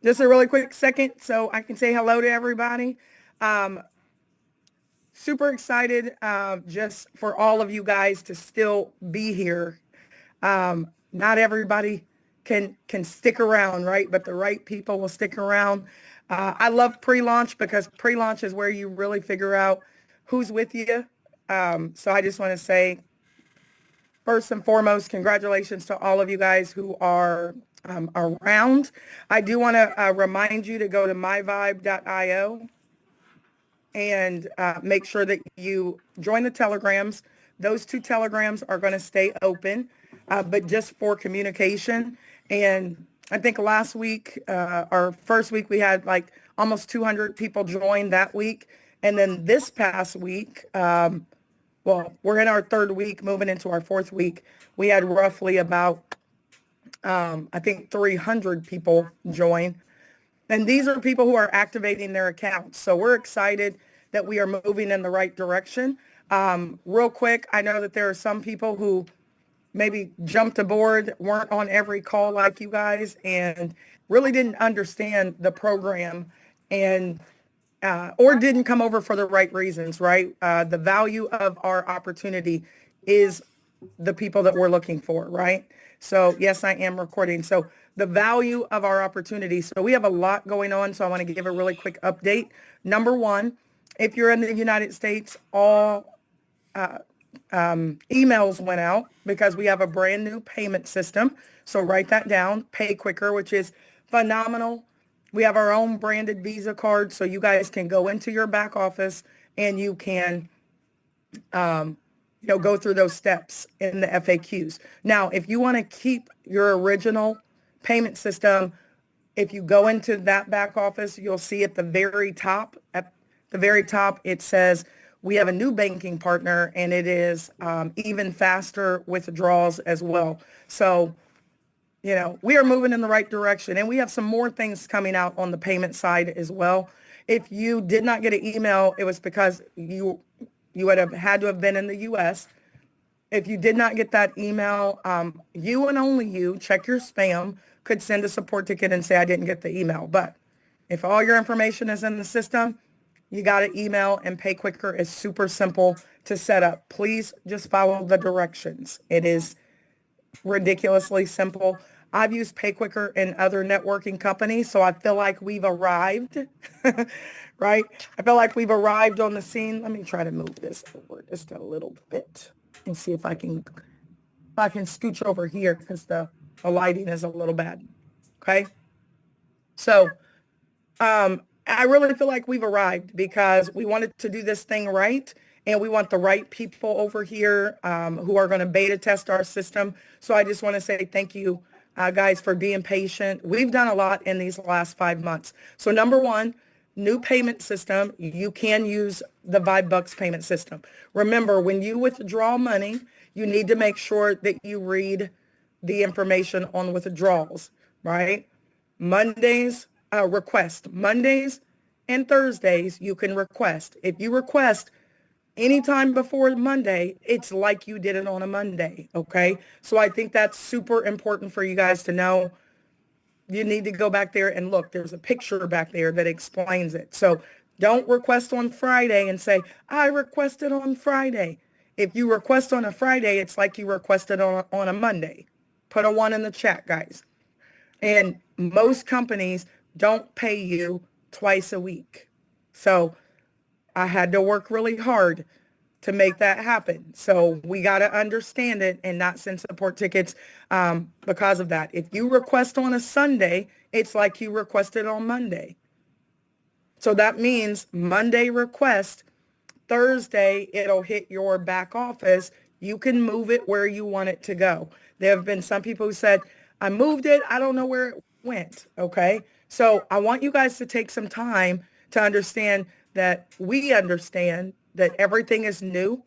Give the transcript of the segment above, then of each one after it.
just a really quick second so I can say hello to everybody. Super excited just for all of you guys to still be here. Not everybody can stick around, right? But the right people will stick around. I love pre-launch because pre-launch is where you really figure out who's with you. So I just want to say, first and foremost, congratulations to all of you guys who are around. I do want to remind you to go to myvibe.io and make sure that you join the telegrams. Those 2 telegrams are going to stay open, but just for communication. And I think last week, our first week, we had like almost 200 people join that week. And then this past week, well, we're in our 3rd week, moving into our 4th week. We had roughly about, I think 300 people join. And these are people who are activating their accounts. So we're excited that we are moving in the right direction. Real quick, I know that there are some people who maybe jumped aboard, weren't on every call like you guys, and really didn't understand the program and or didn't come over for the right reasons, right? The value of our opportunity is the people that we're looking for, right? So yes, I am recording. So the value of our opportunity. So we have a lot going on. So I want to give a really quick update. Number one, if you're in the United States, all emails went out because we have a brand new payment system. So write that down, Pay Quicker, which is phenomenal. We have our own branded Visa card, so you guys can go into your back office and you can go through those steps in the FAQs. Now, if you want to keep your original payment system, if you go into that back office, you'll see at the very top, it says we have a new banking partner, and it is even faster withdrawals as well. So, we are moving in the right direction, and we have some more things coming out on the payment side as well. If you did not get an email, it was because you would have had to have been in the U.S. If you did not get that email, you and only you, check your spam, could send a support ticket and say, I didn't get the email. But if all your information is in the system, you got an email, and Pay Quicker is super simple to set up. Please just follow the directions. It is ridiculously simple. I've used Pay Quicker in other networking companies, so I feel like we've arrived, right? I feel like we've arrived on the scene. Let me try to move this over just a little bit and see if I can scooch over here because the lighting is a little bad. Okay. So I really feel like we've arrived because we wanted to do this thing right. And we want the right people over here who are going to beta test our system. So I just want to say thank you, guys, for being patient. We've done a lot in these last 5 months. So number one, new payment system. You can use the VYB Bucks payment system. Remember, when you withdraw money, you need to make sure that you read the information on withdrawals, right? Mondays, request. Mondays and Thursdays, you can request. If you request anytime before Monday, it's like you did it on a Monday, okay? So I think that's super important for you guys to know. You need to go back there and look. There's a picture back there that explains it. So don't request on Friday and say, I requested on Friday. If you request on a Friday, it's like you requested on a Monday. Put a 1 in the chat, guys. And most companies don't pay you twice a week. So I had to work really hard to make that happen. So we got to understand it and not send support tickets because of that. If you request on a Sunday, it's like you requested on Monday. So that means Monday request, Thursday, it'll hit your back office. You can move it where you want it to go. There have been some people who said, I moved it. I don't know where it went. Okay. So I want you guys to take some time to understand that we understand that everything is new,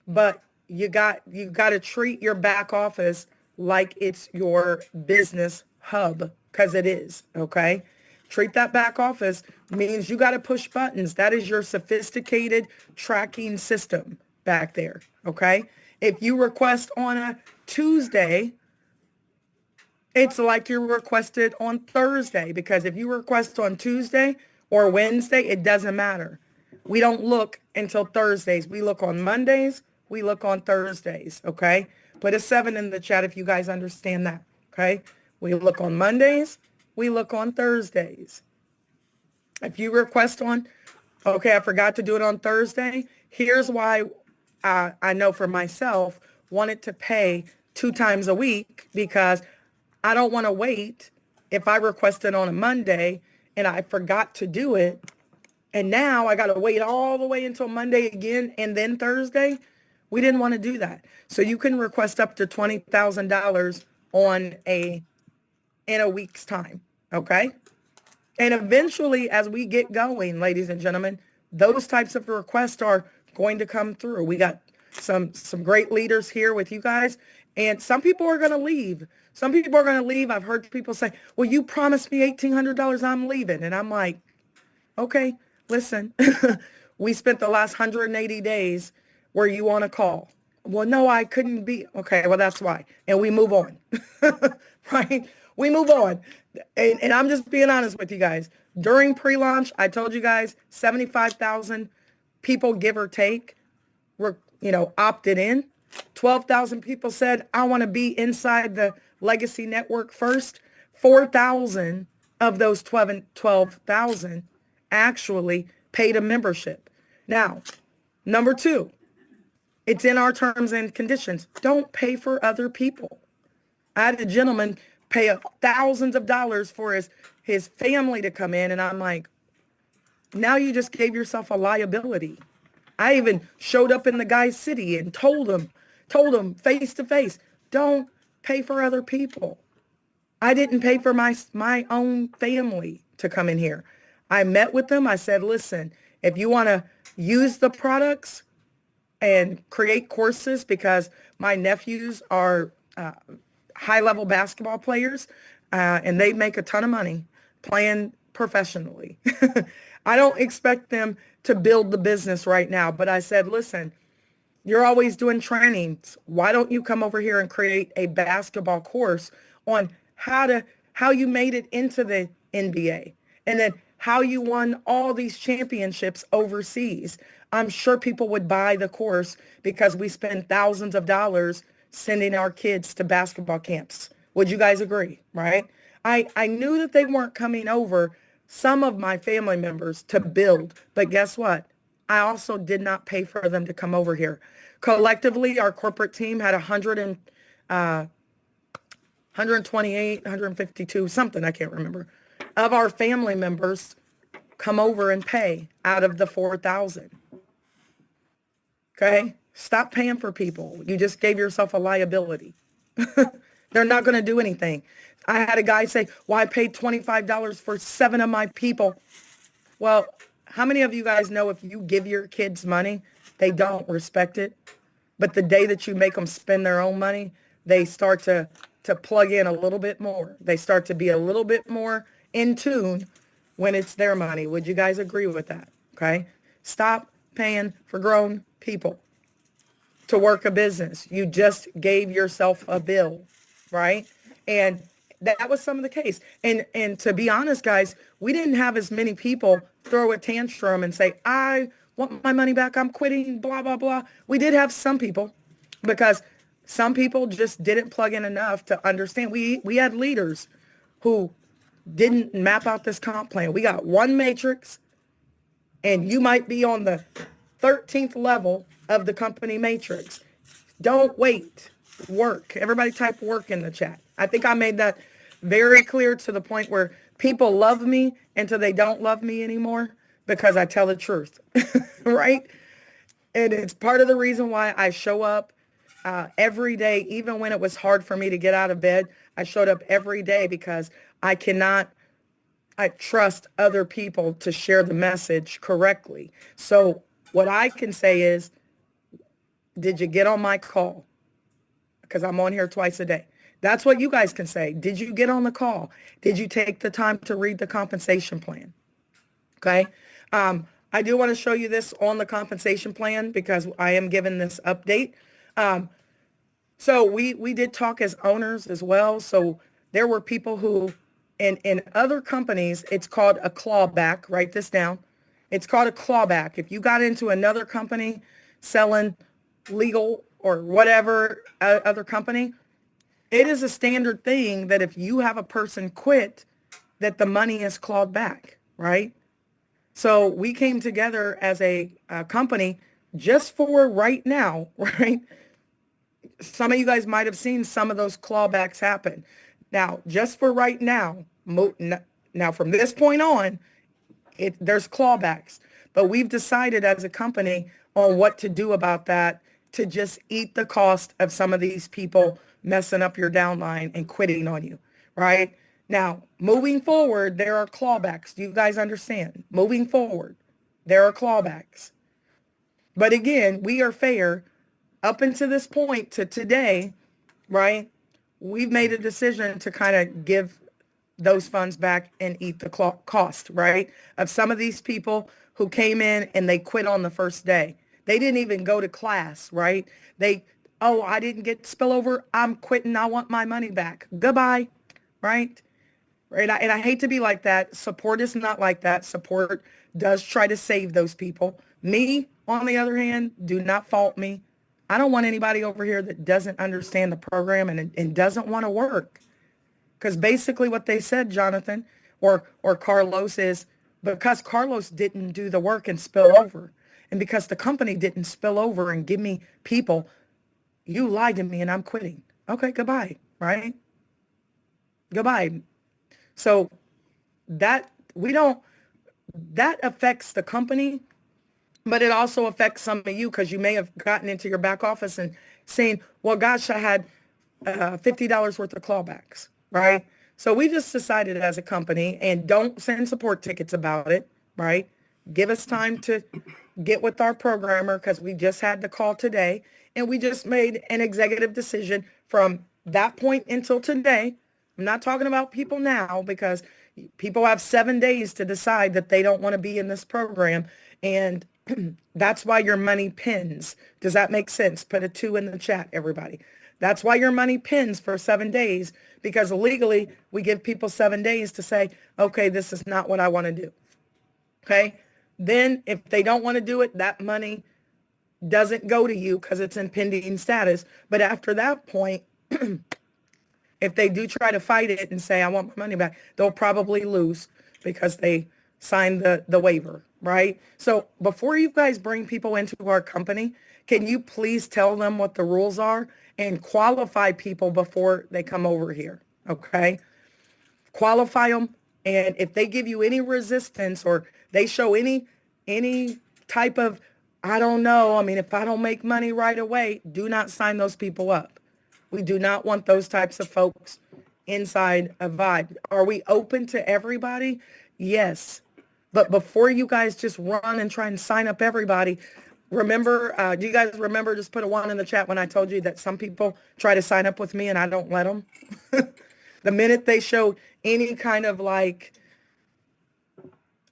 but you got to treat your back office like it's your business hub, because it is, okay? Treat that back office means you got to push buttons. That is your sophisticated tracking system back there, okay? If you request on a Tuesday, It's like you requested on Thursday, because if you request on Tuesday or Wednesday, it doesn't matter. We don't look until Thursdays. We look on Mondays. We look on Thursdays. Okay. Put a 7 in the chat if you guys understand that. Okay. We look on Mondays. We look on Thursdays. If you request on, okay, I forgot to do it on Thursday. Here's why I know for myself, wanted to pay 2 times a week, because I don't want to wait if I requested on a Monday and I forgot to do it. And now I got to wait all the way until Monday again and then Thursday. We didn't want to do that. So you can request up to $20,000 in a week's time. Okay. And eventually, as we get going, ladies and gentlemen, those types of requests are going to come through. We got some great leaders here with you guys, and some people are going to leave. Some people are going to leave. I've heard people say, well, you promised me $1,800, I'm leaving. And I'm like, okay, listen, we spent the last 180 days where you on a call. Well, no, I couldn't be. Okay, well, that's why. And we move on, right? We move on. And I'm just being honest with you guys. During pre-launch, I told you guys 75,000 people, give or take, were, opted in. 12,000 people said, I want to be inside the legacy network first. 4,000 of those 12,000 actually paid a membership. Now, number 2, it's in our terms and conditions. Don't pay for other people. I had a gentleman pay thousands of dollars for his family to come in. And I'm like, now you just gave yourself a liability. I even showed up in the guy's city and told him face to face, don't pay for other people. I didn't pay for my own family to come in here. I met with them. I said, listen, if you want to use the products and create courses, because my nephews are high-level basketball players, and they make a ton of money playing professionally. I don't expect them to build the business right now, but I said, listen, you're always doing trainings. Why don't you come over here and create a basketball course on how you made it into the NBA, and then how you won all these championships overseas. I'm sure people would buy the course, because we spend thousands of dollars sending our kids to basketball camps. Would you guys agree, right? I knew that they weren't coming over, some of my family members, to build, but guess what? I also did not pay for them to come over here. Collectively, our corporate team had 128, 152, something, I can't remember, of our family members come over and pay out of the 4,000. Okay? Stop paying for people. You just gave yourself a liability. They're not going to do anything. I had a guy say, well, I paid $25 for 7 of my people. Well, how many of you guys know if you give your kids money, they don't respect it? But the day that you make them spend their own money, they start to plug in a little bit more. They start to be a little bit more in tune when it's their money. Would you guys agree with that? Okay? Stop paying for grown people to work a business. You just gave yourself a bill, right? And that was some of the case. And to be honest, guys, we didn't have as many people throw a tantrum and say, I want my money back, I'm quitting, blah, blah, blah. We did have some people, because some people just didn't plug in enough to understand. We had leaders who didn't map out this comp plan. We got one matrix, and you might be on the 13th level of the company matrix. Don't wait. Work. Everybody type work in the chat. I think I made that very clear, to the point where people love me until they don't love me anymore, because I tell the truth, right? And it's part of the reason why I show up every day, even when it was hard for me to get out of bed. I showed up every day, because I trust other people to share the message correctly. So what I can say is, did you get on my call? Because I'm on here twice a day. That's what you guys can say. Did you get on the call? Did you take the time to read the compensation plan? Okay. I do want to show you this on the compensation plan, because I am giving this update. So we did talk as owners as well. So There were people who, in other companies, it's called a clawback. Write this down. It's called a clawback. If you got into another company selling legal or whatever other company, it is a standard thing that if you have a person quit, that the money is clawed back, right? So we came together as a company just for right now, right? Some of you guys might have seen some of those clawbacks happen. Now, just for right now, now from this point on, there's clawbacks, but we've decided as a company on what to do about that to just eat the cost of some of these people messing up your downline and quitting on you, right? Now, moving forward, there are clawbacks. Do you guys understand? Moving forward, there are clawbacks. But again, we are fair up until this point to today, right? We've made a decision to kind of give those funds back and eat the cost, right? Of some of these people who came in and they quit on the first day. They didn't even go to class, right? Oh, I didn't get spillover. I'm quitting. I want my money back. Goodbye, right? Right. And I hate to be like that. Support is not like that. Support does try to save those people. Me, on the other hand, do not fault me. I don't want anybody over here that doesn't understand the program and doesn't want to work. Because basically what they said, Jonathan, or Carlos, is because Carlos didn't do the work and spill over, and because the company didn't spill over and give me people, you lied to me and I'm quitting. Okay, goodbye, right? Goodbye. So that affects the company, but it also affects some of you because you may have gotten into your back office and saying, well, gosh, I had $50 worth of clawbacks, right? So we just decided as a company, and don't send support tickets about it, right? Give us time to get with our programmer because we just had the call today, and we just made an executive decision from that point until today. I'm not talking about people now because people have 7 days to decide that they don't want to be in this program. And that's why your money pins. Does that make sense? Put a 2 in the chat, everybody. That's why your money pins for 7 days, because legally we give people 7 days to say, okay, this is not what I want to do. Okay. Then if they don't want to do it, that money doesn't go to you because it's in pending status. But after that point, if they do try to fight it and say, I want my money back, they'll probably lose because they signed the waiver, right? So before you guys bring people into our company, can you please tell them what the rules are and qualify people before they come over here, okay? Qualify them, and if they give you any resistance or they show any type of, I don't know, I mean, if I don't make money right away, do not sign those people up. We do not want those types of folks inside a VYB. Are we open to everybody? Yes. But before you guys just run and try and sign up everybody, remember, do you guys remember, just put a 1 in the chat when I told you that some people try to sign up with me and I don't let them? The minute they show any kind of like,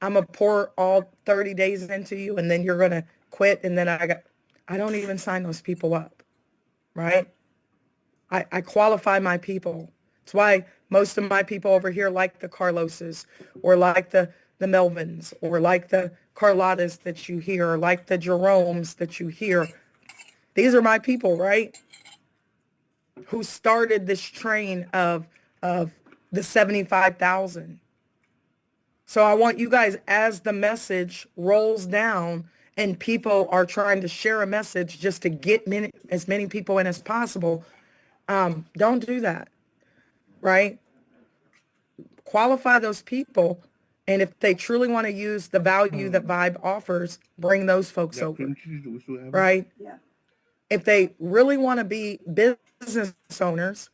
I'm going to pour all 30 days into you and then you're going to quit, and then I don't even sign those people up, right? I qualify my people. It's why most of my people over here like the Carloses or like the Melvins or like the Carlottas that you hear or like the Jeromes that you hear. These are my people, right? Who started this train of the 75,000. So I want you guys, as the message rolls down and people are trying to share a message just to get as many people in as possible, don't do that, right? Qualify those people. And if they truly want to use the value that VYB offers, bring those folks over, right? Yeah. If they really want to be business owners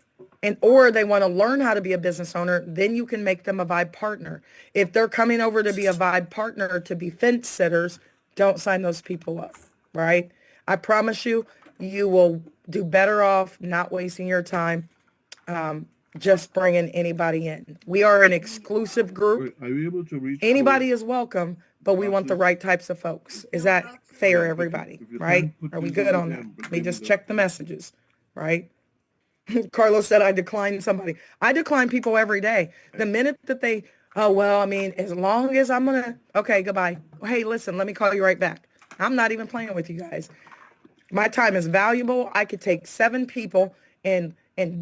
or they want to learn how to be a business owner, then you can make them a VYB partner. If they're coming over to be a VYB partner, to be fence sitters, don't sign those people up, right? I promise you, you will do better off not wasting your time just bringing anybody in. We are an exclusive group. Are you able to reach anybody is welcome, but we want the right types of folks. Is that fair, everybody? Right? Are we good on that? Let me just check the messages, right? Carlos said I declined somebody. I decline people every day. The minute that they, oh, well, I mean, as long as I'm going to, okay, goodbye. Hey, listen, let me call you right back. I'm not even playing with you guys. My time is valuable. I could take 7 people and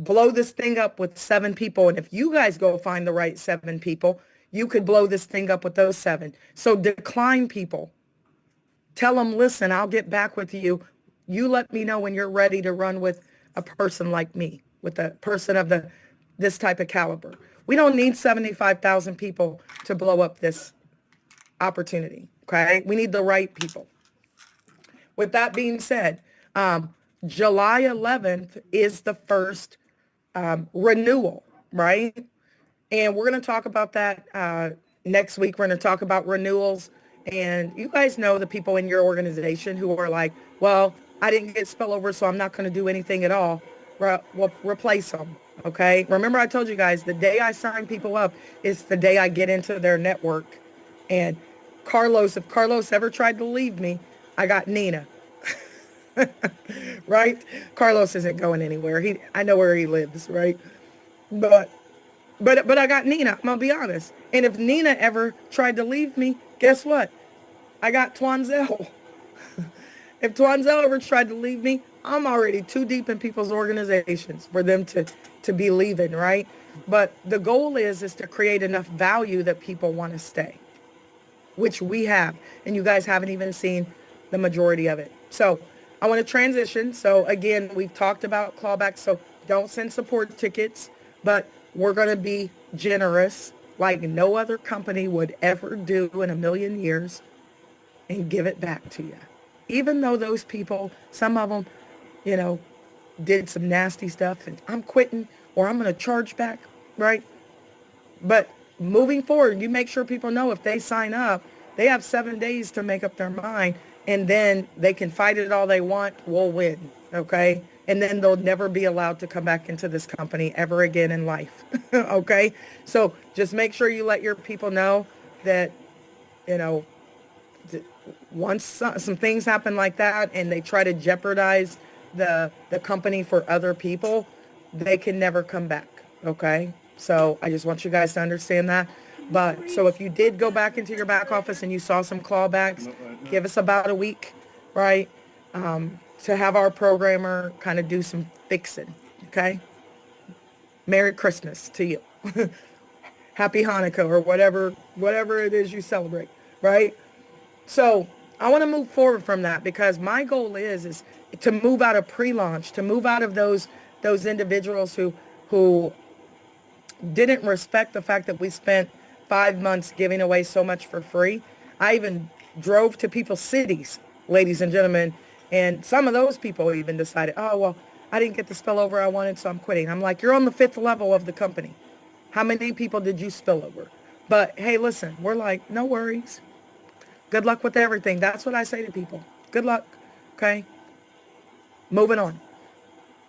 blow this thing up with 7 people. And if you guys go find the right 7 people, you could blow this thing up with those 7. So decline people. Tell them, listen, I'll get back with you. You let me know when you're ready to run with a person like me, with a person of this type of caliber. We don't need 75,000 people to blow up this opportunity, okay? We need the right people. With that being said, July 11th is the first renewal, right? And we're going to talk about that next week. We're going to talk about renewals. And you guys know the people in your organization who are like, well, I didn't get spillover, so I'm not going to do anything at all. Well, replace them, okay? Remember I told you guys, the day I sign people up is the day I get into their network. And Carlos, if Carlos ever tried to leave me, I got Nina. Right? Carlos isn't going anywhere. I know where he lives, right? But I got Nina, I'm gonna be honest. And if Nina ever tried to leave me, guess what? I got Twanzel. If Twanzel ever tried to leave me, I'm already too deep in people's organizations for them to be leaving, right? But the goal is to create enough value that people want to stay, which we have. And you guys haven't even seen the majority of it. So I want to transition. So again, we've talked about clawbacks. So don't send support tickets, but we're going to be generous like no other company would ever do in a million years and give it back to you. Even though those people, some of them, did some nasty stuff and I'm quitting or I'm going to charge back, right? But moving forward, you make sure people know if they sign up, they have 7 days to make up their mind, and then they can fight it all they want. We'll win, okay? And then they'll never be allowed to come back into this company ever again in life, okay? So just make sure you let your people know that, once some things happen like that and they try to jeopardize the company for other people, they can never come back, okay? So I just want you guys to understand that. But so if you did go back into your back office and you saw some clawbacks, give us about a week, right? To have our programmer kind of do some fixing, okay? Merry Christmas to you. Happy Hanukkah or whatever it is you celebrate, right? So I want to move forward from that because my goal is to move out of pre-launch, to move out of those individuals who didn't respect the fact that we spent 5 months giving away so much for free. I even drove to people's cities, ladies and gentlemen, and some of those people even decided, oh, well, I didn't get the spillover I wanted, so I'm quitting. I'm like, you're on the 5th level of the company. How many people did you spill over? But hey, listen, we're like, no worries. Good luck with everything. That's what I say to people. Good luck. Okay. Moving on.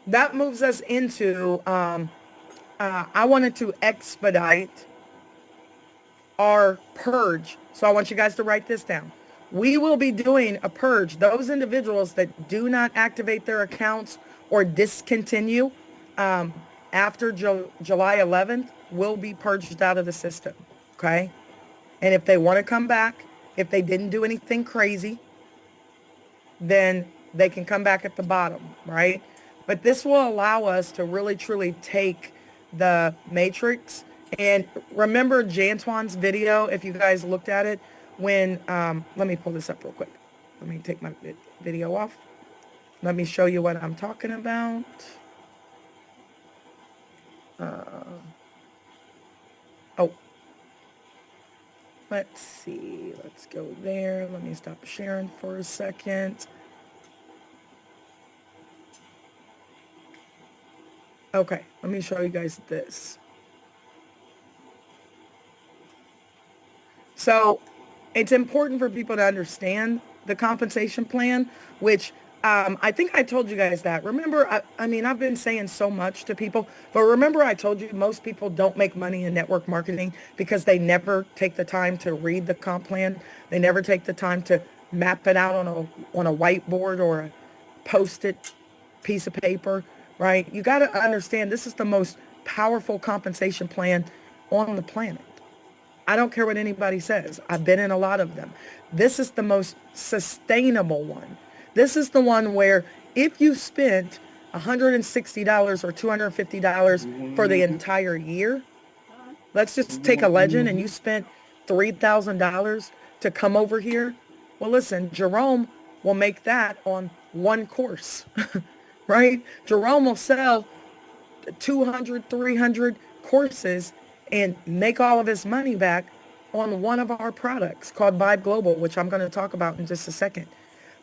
That moves us into, I wanted to expedite our purge. So I want you guys to write this down. We will be doing a purge. Those individuals that do not activate their accounts or discontinue after July 11th will be purged out of the system. Okay. And if they want to come back, if they didn't do anything crazy, then they can come back at the bottom, right? But this will allow us to really, truly take the matrix. And remember Jantuan's video, if you guys looked at it, when, let me pull this up real quick. Let me take my video off. Let me show you what I'm talking about. Let's see. Let's go there. Let me stop sharing for a second. Okay, let me show you guys this. So it's important for people to understand the compensation plan, which I think I told you guys that. Remember, I mean, I've been saying so much to people, but remember I told you most people don't make money in network marketing because they never take the time to read the comp plan. They never take the time to map it out on a whiteboard or a Post-it piece of paper, right? You got to understand this is the most powerful compensation plan on the planet. I don't care what anybody says. I've been in a lot of them. This is the most sustainable one. This is the one where if you spent $160 or $250 for the entire year, let's just take a legend and you spent $3,000 to come over here. Well, listen, Jerome will make that on one course, right? Jerome will sell 200, 300 courses and make all of his money back on one of our products called VYB Global, which I'm going to talk about in just a second.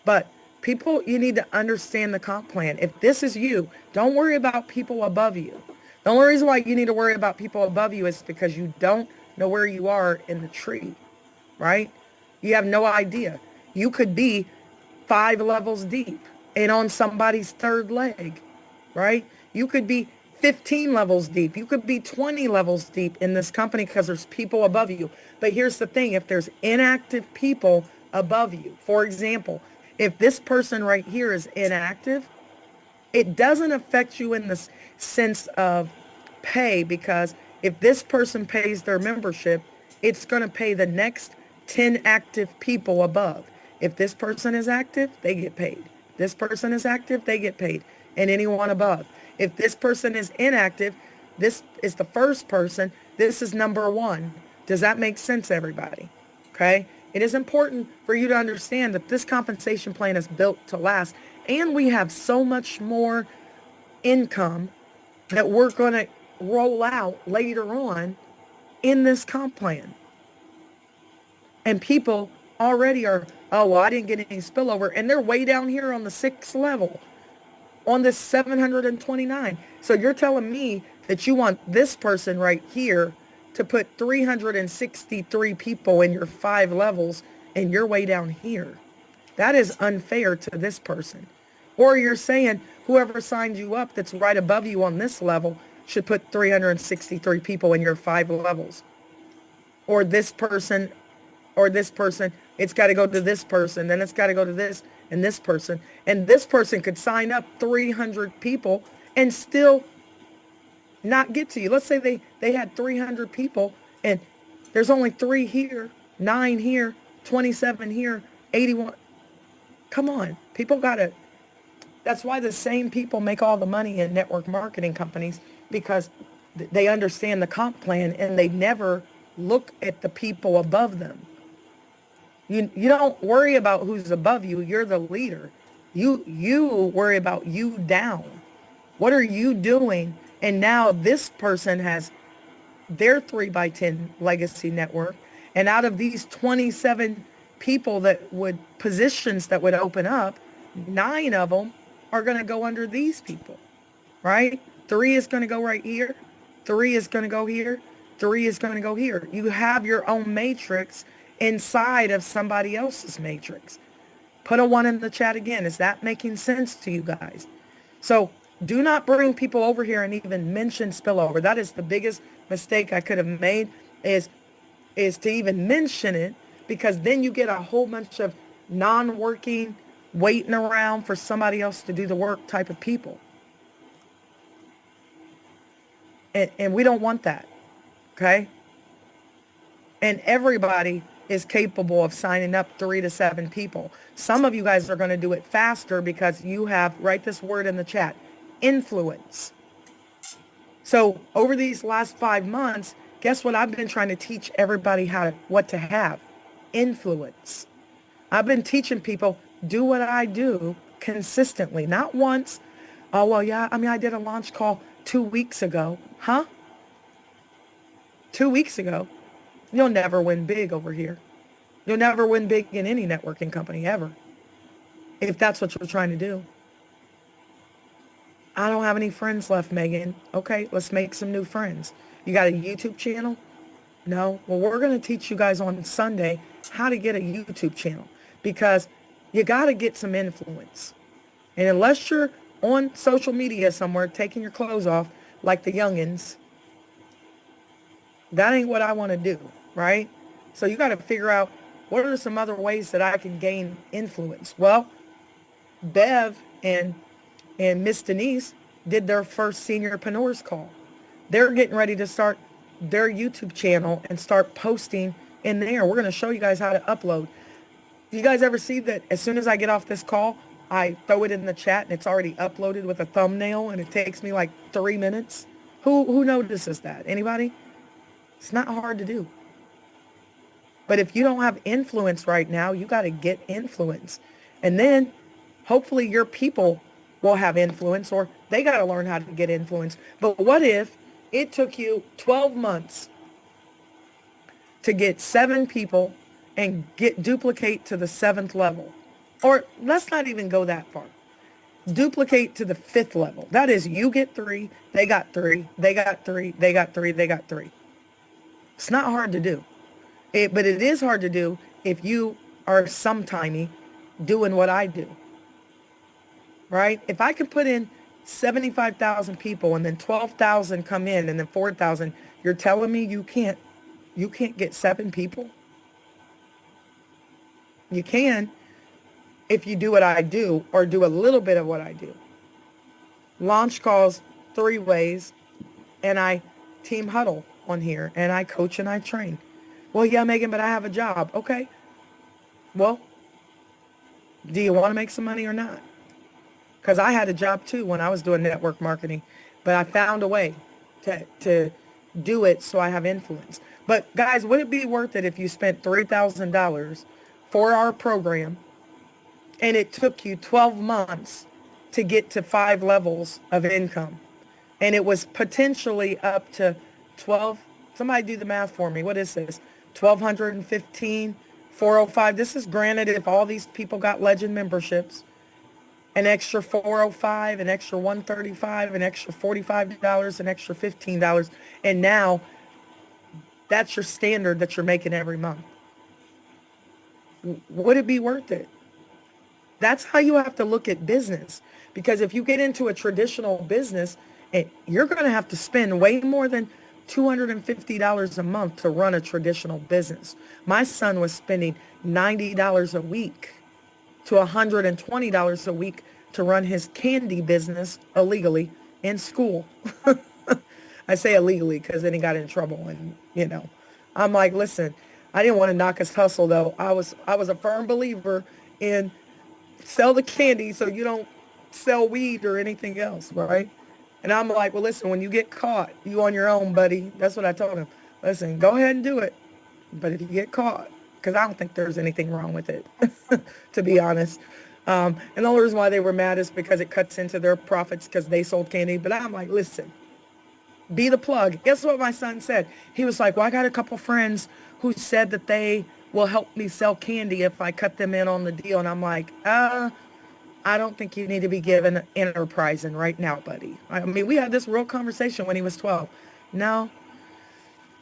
But people, you need to understand the comp plan. If this is you, don't worry about people above you. The only reason why you need to worry about people above you is because you don't know where you are in the tree, right? You have no idea. You could be 5 levels deep and on somebody's third leg, right? You could be 15 levels deep. You could be 20 levels deep in this company because there's people above you. But here's the thing. If there's inactive people above you, for example, if this person right here is inactive, it doesn't affect you in the sense of pay, because if this person pays their membership, it's going to pay the next 10 active people above. If this person is active, they get paid. This person is active, they get paid. And anyone above. If this person is inactive, this is the first person. This is number one. Does that make sense, everybody? Okay. It is important for you to understand that this compensation plan is built to last. And we have so much more income that we're going to roll out later on in this comp plan. And people already are, oh, well, I didn't get any spillover. And they're way down here on the 6th level on this 729. So you're telling me that you want this person right here to put 363 people in your 5 levels and you're way down here. That is unfair to this person. Or you're saying whoever signed you up that's right above you on this level should put 363 people in your 5 levels. Or this person, it's got to go to this person, then it's got to go to this and this person. And this person could sign up 300 people and still not get to you. Let's say they had 300 people and there's only 3 here, 9 here, 27 here, 81. Come on, people got to, that's why the same people make all the money in network marketing companies, because they understand the comp plan and they never look at the people above them. You don't worry about who's above you. You're the leader. You worry about you down. What are you doing? And now this person has their 3x10 legacy network. And out of these 27 people positions that would open up, 9 of them are going to go under these people, right? 3 is going to go right here. 3 is going to go here. 3 is going to go here. You have your own matrix inside of somebody else's matrix. Put a 1 in the chat again. Is that making sense to you guys? So do not bring people over here and even mention spillover. That is the biggest mistake I could have made, is to even mention it, because then you get a whole bunch of non-working, waiting around for somebody else to do the work type of people. And we don't want that, okay? And everybody is capable of signing up 3 to 7 people. Some of you guys are going to do it faster because you have, write this word in the chat, influence. So over these last 5 months, guess what I've been trying to teach everybody what to have? Influence. I've been teaching people, do what I do consistently, not once. Oh, well, yeah, I did a launch call 2 weeks ago. Huh? 2 weeks ago? You'll never win big over here. You'll never win big in any networking company ever, if that's what you're trying to do. I don't have any friends left, Megan. Okay, let's make some new friends. You got a YouTube channel? No? Well, we're going to teach you guys on Sunday how to get a YouTube channel, because you got to get some influence. And unless you're on social media somewhere taking your clothes off like the youngins, that ain't what I want to do, right? So you got to figure out, what are some other ways that I can gain influence? Well, Bev and Miss Denise, did their first seniorpreneurs call. They're getting ready to start their YouTube channel and start posting in there. We're going to show you guys how to upload. You guys ever see that as soon as I get off this call, I throw it in the chat and it's already uploaded with a thumbnail and it takes me like 3 minutes? Who notices that? Anybody? It's not hard to do. But if you don't have influence right now, you got to get influence. And then hopefully your people will have influence, or they got to learn how to get influence. But what if it took you 12 months to get 7 people and duplicate to the 7th level? Or let's not even go that far. Duplicate to the 5th level. That is, you get 3, they got 3, they got 3, they got 3, they got 3. It's not hard to do. But it is hard to do if you are sometimey doing what I do, right? If I could put in 75,000 people and then 12,000 come in and then 4,000, you're telling me you can't get 7 people? You can if you do what I do or do a little bit of what I do. Launch calls 3 ways, and I team huddle on here, and I coach and I train. Well, yeah, Megan, but I have a job. Okay. Well, do you want to make some money or not? Because I had a job too when I was doing network marketing, but I found a way to do it so I have influence. But guys, would it be worth it if you spent $3,000 for our program and it took you 12 months to get to 5 levels of income? And it was potentially up to 12. Somebody do the math for me. What is this? 1,215, 405. This is granted if all these people got legend memberships. An extra 405, an extra 135, an extra $45, an extra $15. And now that's your standard that you're making every month. Would it be worth it? That's how you have to look at business. Because if you get into a traditional business, you're going to have to spend way more than $250 a month to run a traditional business. My son was spending $90 a week to $120 a week to run his candy business illegally in school. I say illegally because then he got in trouble, and I'm like, listen, I didn't want to knock his hustle though. I was a firm believer in sell the candy so you don't sell weed or anything else, right? And I'm like, well, listen, when you get caught, you on your own, buddy. That's what I told him. Listen, go ahead and do it. But if you get caught, because I don't think there's anything wrong with it, to be honest. And the only reason why they were mad is because it cuts into their profits because they sold candy. But I'm like, listen, be the plug. Guess what my son said? He was like, well, I got a couple friends who said that they will help me sell candy if I cut them in on the deal. And I'm like, I don't think you need to be given enterprising right now, buddy. I mean, we had this real conversation when he was 12. No,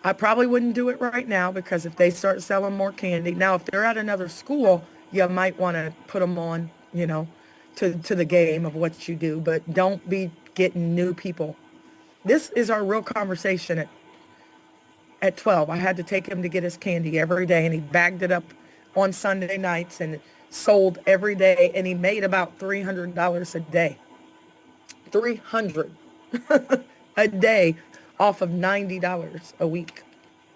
I probably wouldn't do it right now because if they start selling more candy. Now, if they're at another school, you might want to put them on, to the game of what you do. But don't be getting new people. This is our real conversation at 12. I had to take him to get his candy every day, and he bagged it up on Sunday nights and sold every day, and he made about $300 a day. $300 a day off of $90 a week,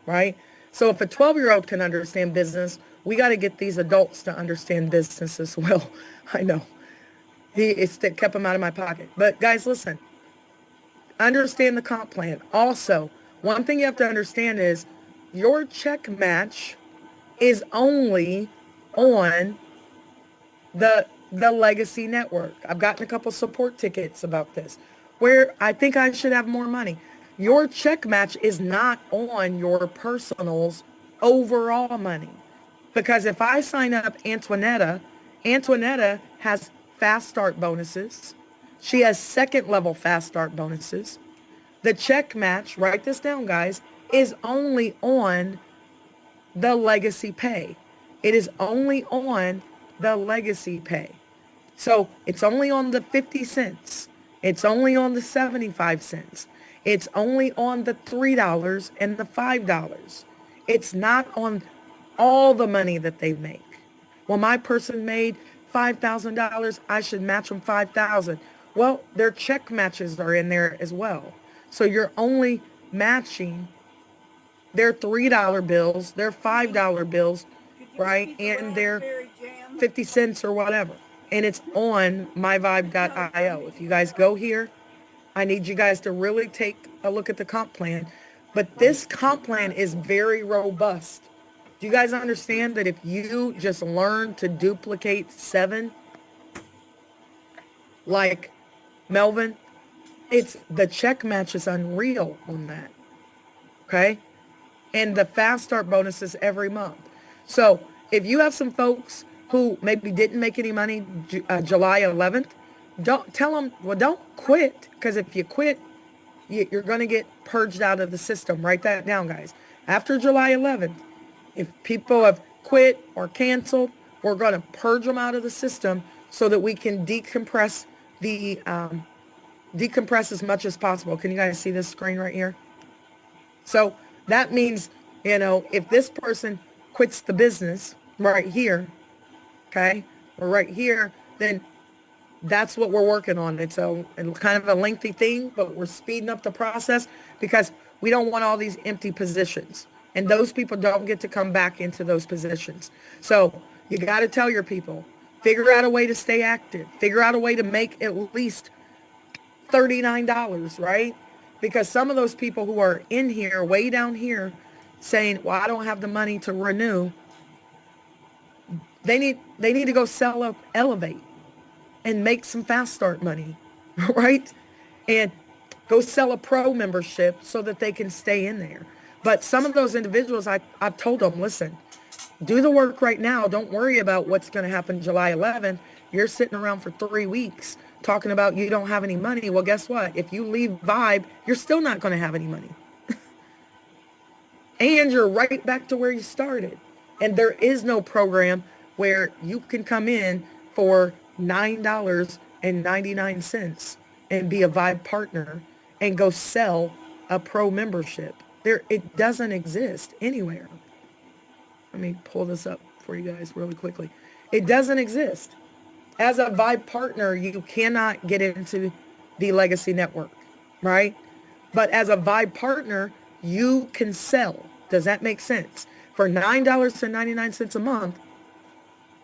right? So if a 12-year-old can understand business, we got to get these adults to understand business as well. I know. It kept him out of my pocket. But guys, listen, understand the comp plan. Also, one thing you have to understand is your check match is only on the legacy network. I've gotten a couple support tickets about this where I think I should have more money. Your check match is not on your personal's overall money. Because if I sign up Antoinetta has fast start bonuses. She has second level fast start bonuses. The check match, write this down guys, is only on the legacy pay. It is only on the legacy pay. So it's only on the 50 cents. It's only on the 75 cents. It's only on the $3 and the $5. It's not on all the money that they make. Well, my person made $5,000. I should match them $5,000. Well, their check matches are in there as well. So you're only matching their $3 bills, their $5 bills, right? And their 50 cents or whatever. And it's on myvibe.io. If you guys go here, I need you guys to really take a look at the comp plan. But this comp plan is very robust. Do you guys understand that if you just learn to duplicate 7, like Melvin, it's the check match is unreal on that. Okay? And the fast start bonuses every month. So if you have some folks who maybe didn't make any money July 11th, don't tell them, well, don't quit, because if you quit, you're going to get purged out of the system. Write that down, guys. After July 11th, if people have quit or canceled, we're going to purge them out of the system so that we can decompress as much as possible. Can you guys see this screen right here? So that means, if this person quits the business right here, okay, or right here, then that's what we're working on. It's kind of a lengthy thing, but we're speeding up the process because we don't want all these empty positions. And those people don't get to come back into those positions. So you got to tell your people, figure out a way to stay active. Figure out a way to make at least $39, right? Because some of those people who are in here, way down here, saying, well, I don't have the money to renew, they need to go sell up Elevate and make some fast start money, right? And go sell a pro membership so that they can stay in there. But some of those individuals, I've told them, listen, do the work right now. Don't worry about what's going to happen July 11th. You're sitting around for 3 weeks talking about you don't have any money. Well, guess what? If you leave Vibe, you're still not going to have any money. And you're right back to where you started. And there is no program where you can come in for $9.99 and be a Vibe partner and go sell a pro membership. It doesn't exist anywhere. Let me pull this up for you guys really quickly. It doesn't exist. As a Vibe partner, you cannot get into the Legacy Network, right? But as a Vibe partner, you can sell. Does that make sense? For $9.99 a month,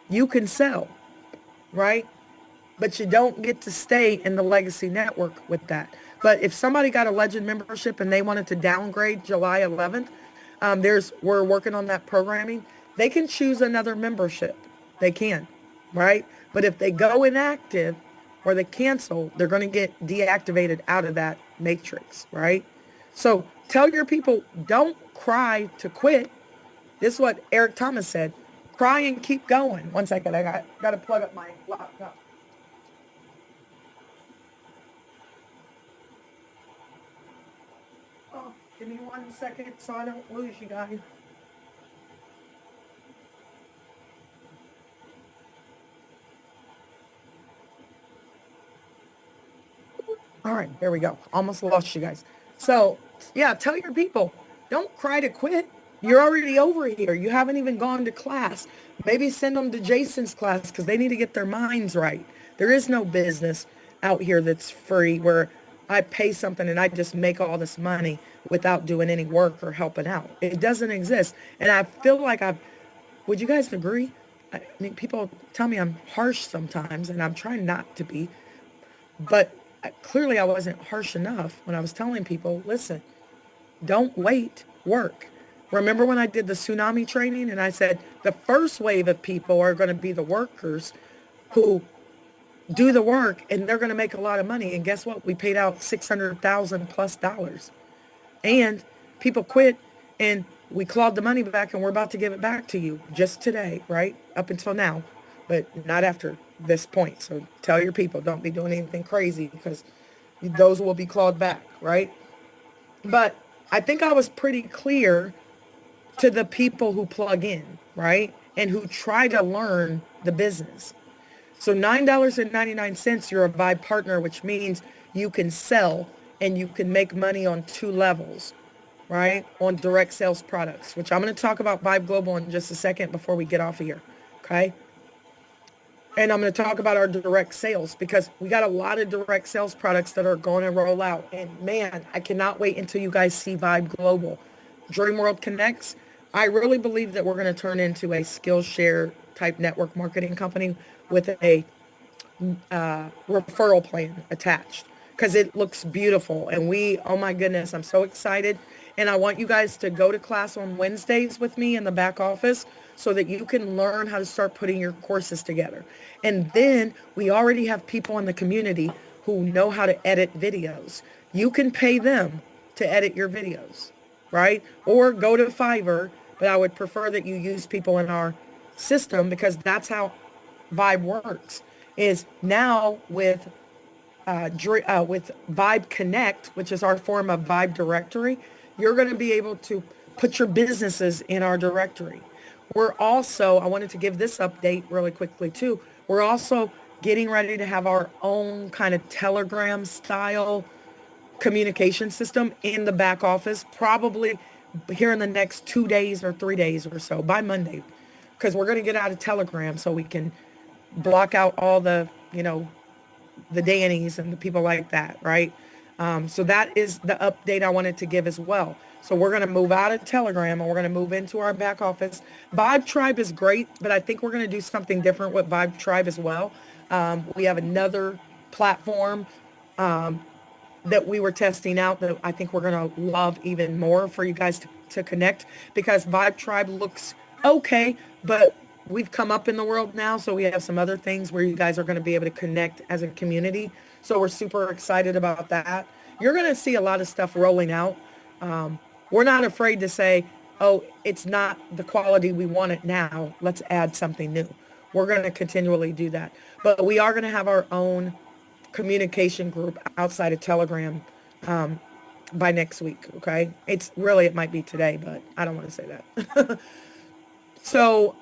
you can sell, right? But you don't get to stay in the Legacy Network with that. But if somebody got a Legend membership and they wanted to downgrade July 11th, we're working on that programming. They can choose another membership. They can, right? But if they go inactive or they cancel, they're going to get deactivated out of that matrix, right? So tell your people, don't cry to quit. This is what Eric Thomas said. Cry and keep going. One second, I got to plug up my laptop. Oh, give me 1 second so I don't lose you guys. All right, there we go. Almost lost you guys. So, yeah, tell your people, don't cry to quit. You're already over here. You haven't even gone to class. Maybe send them to Jason's class because they need to get their minds right. There is no business out here that's free where I pay something and I just make all this money without doing any work or helping out. It doesn't exist. And I feel like would you guys agree? I mean, people tell me I'm harsh sometimes, and I'm trying not to be, but clearly I wasn't harsh enough when I was telling people, listen, don't wait, work. Remember when I did the tsunami training and I said the first wave of people are going to be the workers who do the work and they're going to make a lot of money. And guess what? We paid out $600,000 plus dollars. And people quit and we clawed the money back and we're about to give it back to you just today, right? Up until now, but not after this point. So tell your people, don't be doing anything crazy because those will be clawed back, right? But I think I was pretty clear to the people who plug in, right? And who try to learn the business. So $9.99, you're a Vibe partner, which means you can sell and you can make money on 2 levels, right? On direct sales products, which I'm going to talk about Vibe Global in just a second before we get off of here, okay? And I'm going to talk about our direct sales because we got a lot of direct sales products that are going to roll out. And man, I cannot wait until you guys see VYB Global. Dream World Connects. I really believe that we're going to turn into a Skillshare type network marketing company with a referral plan attached because it looks beautiful. And oh my goodness, I'm so excited. And I want you guys to go to class on Wednesdays with me in the back office so that you can learn how to start putting your courses together. And then we already have people in the community who know how to edit videos. You can pay them to edit your videos, right? Or go to Fiverr, but I would prefer that you use people in our system because that's how VYB works. Is now with VYB Connect, which is our form of VYB directory, you're going to be able to put your businesses in our directory. We're also, I wanted to give this update really quickly too. We're also getting ready to have our own kind of Telegram style communication system in the back office, probably here in the next 2 days or 3 days or so by Monday, because we're going to get out of Telegram so we can block out all the, the Dannies and the people like that, right? So that is the update I wanted to give as well. So we're going to move out of Telegram and we're going to move into our back office. VYB Tribe is great, but I think we're going to do something different with VYB Tribe as well. We have another platform that we were testing out that I think we're going to love even more for you guys to connect, because VYB Tribe looks okay, but we've come up in the world now, so we have some other things where you guys are going to be able to connect as a community. So we're super excited about that. You're going to see a lot of stuff rolling out. We're not afraid to say, oh, it's not the quality we want it now. Let's add something new. We're going to continually do that. But we are going to have our own communication group outside of Telegram by next week, okay? It might be today, but I don't want to say that. So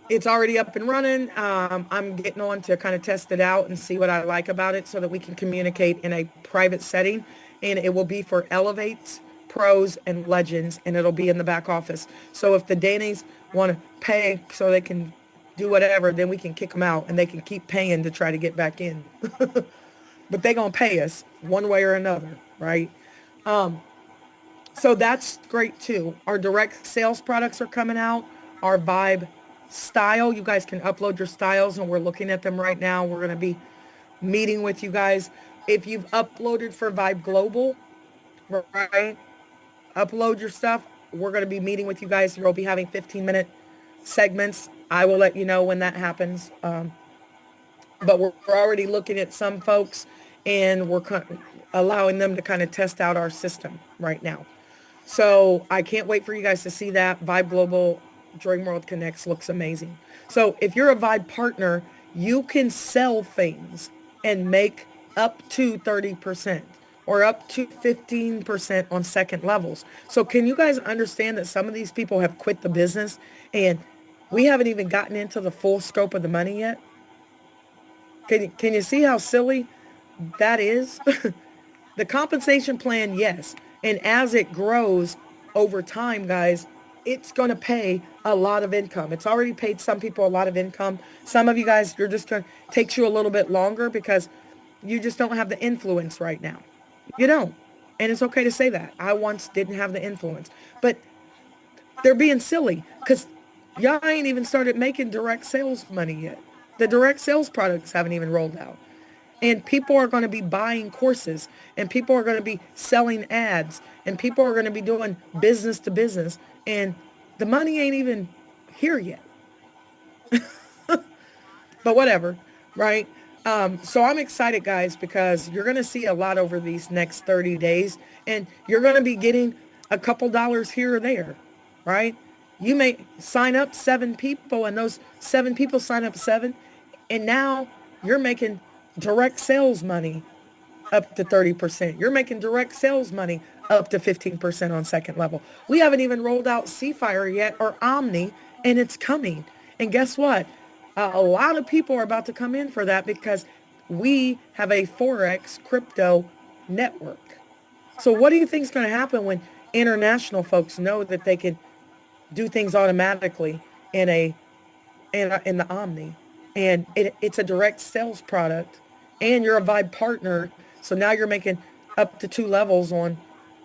it's already up and running. I'm getting on to kind of test it out and see what I like about it so that we can communicate in a private setting. And it will be for Elevates, Pros, and Legends, and it'll be in the back office. So if the Dannies want to pay so they can do whatever, then we can kick them out and they can keep paying to try to get back in. But they're going to pay us one way or another, right? So that's great too. Our direct sales products are coming out. Our VYB style, you guys can upload your styles and we're looking at them right now. We're going to be meeting with you guys. If you've uploaded for VYB Global, right, upload your stuff. We're going to be meeting with you guys. We'll be having 15-minute segments. I will let you know when that happens. But we're already looking at some folks and we're allowing them to kind of test out our system right now. So I can't wait for you guys to see that. VYB Global Dream World Connects looks amazing. So if you're a VYB partner, you can sell things and make up to 30% or up to 15% on second levels. So can you guys understand that some of these people have quit the business and we haven't even gotten into the full scope of the money yet? Can you see how silly that is? The compensation plan, yes. And as it grows over time, guys, it's going to pay a lot of income. It's already paid some people a lot of income. Some of you guys, takes you a little bit longer because you just don't have the influence right now. You don't. And it's okay to say that. I once didn't have the influence. But they're being silly because y'all ain't even started making direct sales money yet. The direct sales products haven't even rolled out. And people are going to be buying courses and people are going to be selling ads and people are going to be doing business to business and the money ain't even here yet. But whatever, right? So I'm excited, guys, because you're going to see a lot over these next 30 days and you're going to be getting a couple dollars here or there, right? You may sign up 7 people and those 7 people sign up 7 and now you're making direct sales money up to 30%. You're making direct sales money up to 15% on second level. We haven't even rolled out Seafire yet or Omni, and it's coming. And guess what? A lot of people are about to come in for that because we have a Forex crypto network. So what do you think is going to happen when international folks know that they can do things automatically in the Omni? and it's a direct sales product, and you're a VYB partner. So now you're making up to 2 levels on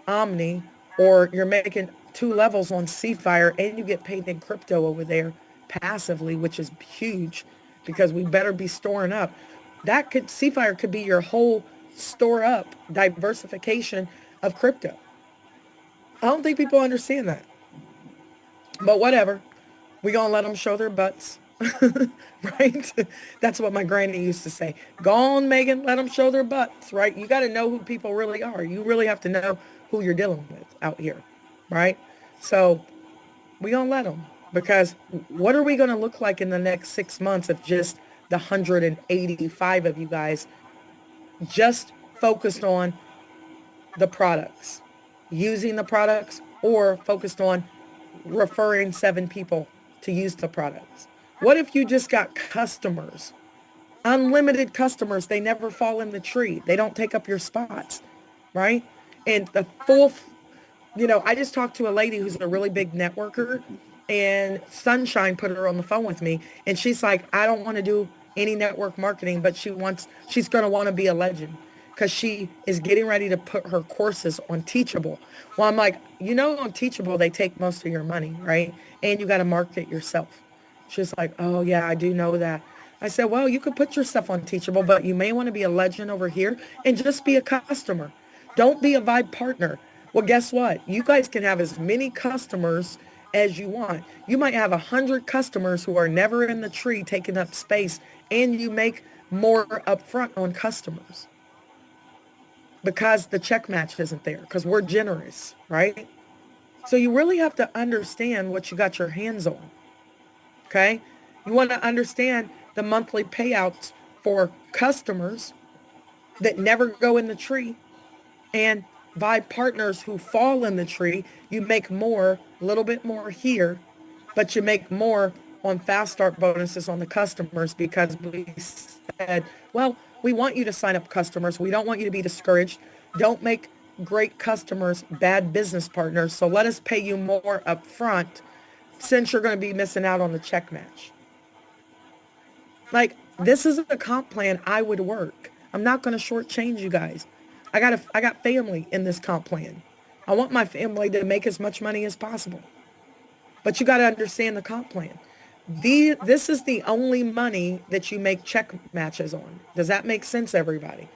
Omni, or you're making 2 levels on Seafire, and you get paid in crypto over there passively, which is huge because we better be storing up. That could, Seafire could be your whole store up diversification of crypto. I don't think people understand that, but whatever. We gonna let them show their butts, right? That's what my granny used to say. Go on, Megan, let them show their butts, right? You got to know who people really are. You really have to know who you're dealing with out here, right? So we gonna let them, because what are we gonna look like in the next 6 months if just the 185 of you guys just focused on the products, using the products, or focused on referring 7 people to use the products? What if you just got customers, unlimited customers? They never fall in the tree. They don't take up your spots, right? And the full, I just talked to a lady who's a really big networker, and Sunshine put her on the phone with me, and she's like, I don't want to do any network marketing, but she's going to want to be a legend because she is getting ready to put her courses on Teachable. Well, I'm like, on Teachable, they take most of your money, right? And you got to market yourself. She's like, oh yeah, I do know that. I said, well, you could put your stuff on Teachable, but you may want to be a legend over here and just be a customer. Don't be a VYB partner. Well, guess what? You guys can have as many customers as you want. You might have 100 customers who are never in the tree taking up space, and you make more upfront on customers because the check match isn't there, because we're generous, right? So you really have to understand what you got your hands on, okay? You want to understand the monthly payouts for customers that never go in the tree, and VYB partners who fall in the tree. You make more, a little bit more here, but you make more on fast start bonuses on the customers, because we said, well, we want you to sign up customers. We don't want you to be discouraged. Don't make great customers bad business partners. So let us pay you more up front, since you're going to be missing out on the check match. Like, this is a comp plan I would work. I'm not going to shortchange you guys. I got family in this comp plan. I want my family to make as much money as possible. But you got to understand the comp plan. This is the only money that you make check matches on. Does that make sense, everybody?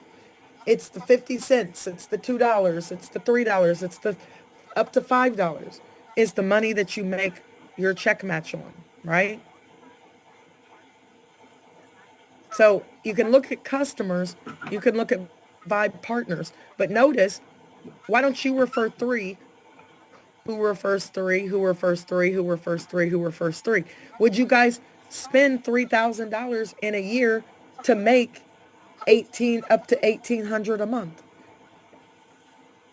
It's the 50 cents. It's the $2. It's the $3. It's the up to $5. Is the money that you make your check match on, right? So you can look at customers, you can look at VYB partners, but notice, why don't you refer 3? Who refers 3? Who refers 3? Who refers 3? Who refers 3? Would you guys spend $3,000 in a year to make up to $1,800 a month,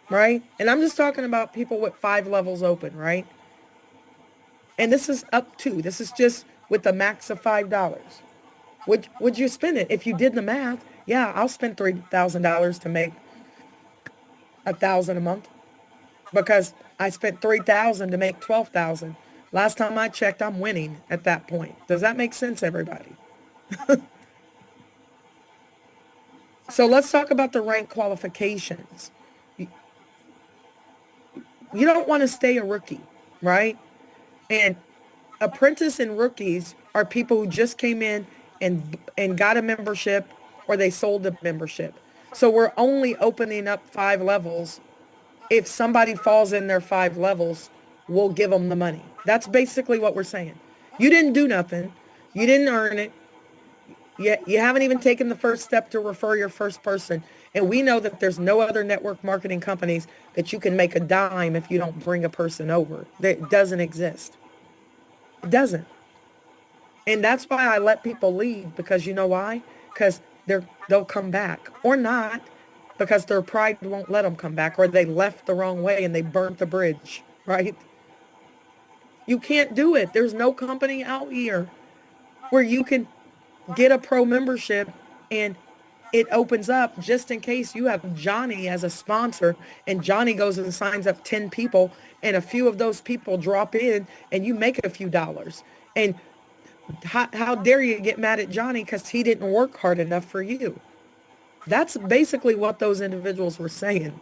right? And I'm just talking about people with 5 levels open, right? And this is this is just with the max of $5. Would you spend it? If you did the math, yeah, I'll spend $3,000 to make 1,000 a month, because I spent 3,000 to make 12,000. Last time I checked, I'm winning at that point. Does that make sense, everybody? So let's talk about the rank qualifications. You don't want to stay a rookie, right? And apprentice and rookies are people who just came in and got a membership, or they sold a membership. So we're only opening up 5 levels. If somebody falls in their 5 levels, we'll give them the money. That's basically what we're saying. You didn't do nothing. You didn't earn it. You haven't even taken the first step to refer your first person. And we know that there's no other network marketing companies that you can make a dime if you don't bring a person over. That doesn't exist. It doesn't. And that's why I let people leave, because you know why? Because they'll come back, or not, because their pride won't let them come back, or they left the wrong way and they burnt the bridge, right? You can't do it. There's no company out here where you can get a pro membership and it opens up just in case you have Johnny as a sponsor, and Johnny goes and signs up 10 people, and a few of those people drop in and you make a few dollars. And How dare you get mad at Johnny because he didn't work hard enough for you? That's basically what those individuals were saying.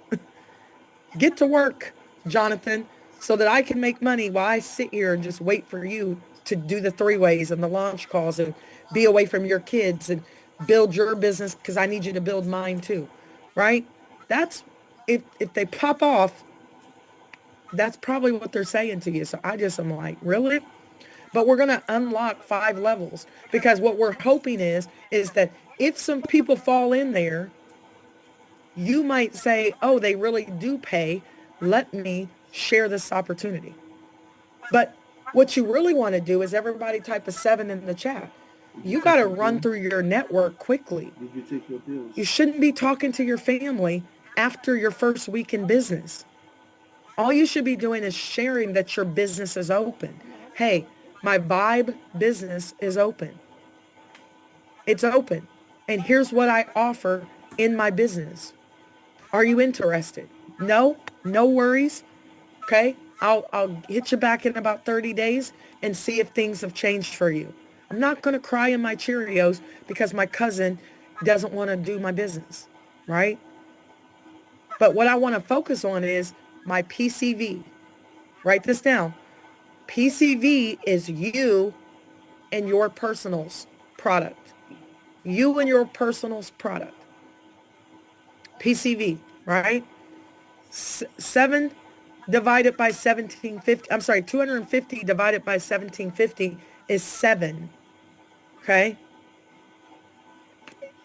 Get to work, Jonathan, so that I can make money while I sit here and just wait for you to do the three ways and the launch calls and be away from your kids and build your business because I need you to build mine too. Right? That's if they pop off, that's probably what they're saying to you. So I just am like, really? But we're going to unlock 5 levels because what we're hoping is that if some people fall in there, you might say, oh, they really do pay. Let me share this opportunity. But what you really want to do is everybody type a 7 in the chat. You got to run through your network quickly. Did you take your pills? You shouldn't be talking to your family after your first week in business. All you should be doing is sharing that your business is open. Hey, my VYB business is open. It's open. And here's what I offer in my business. Are you interested? No? No worries. Okay? I'll hit you back in about 30 days and see if things have changed for you. I'm not going to cry in my Cheerios because my cousin doesn't want to do my business, right? But what I want to focus on is my PCV. Write this down. PCV is you and your personal's product. You and your personal's product. PCV, right? 7 divided by 1750. I'm sorry, 250 divided by 1750 is 7. Okay?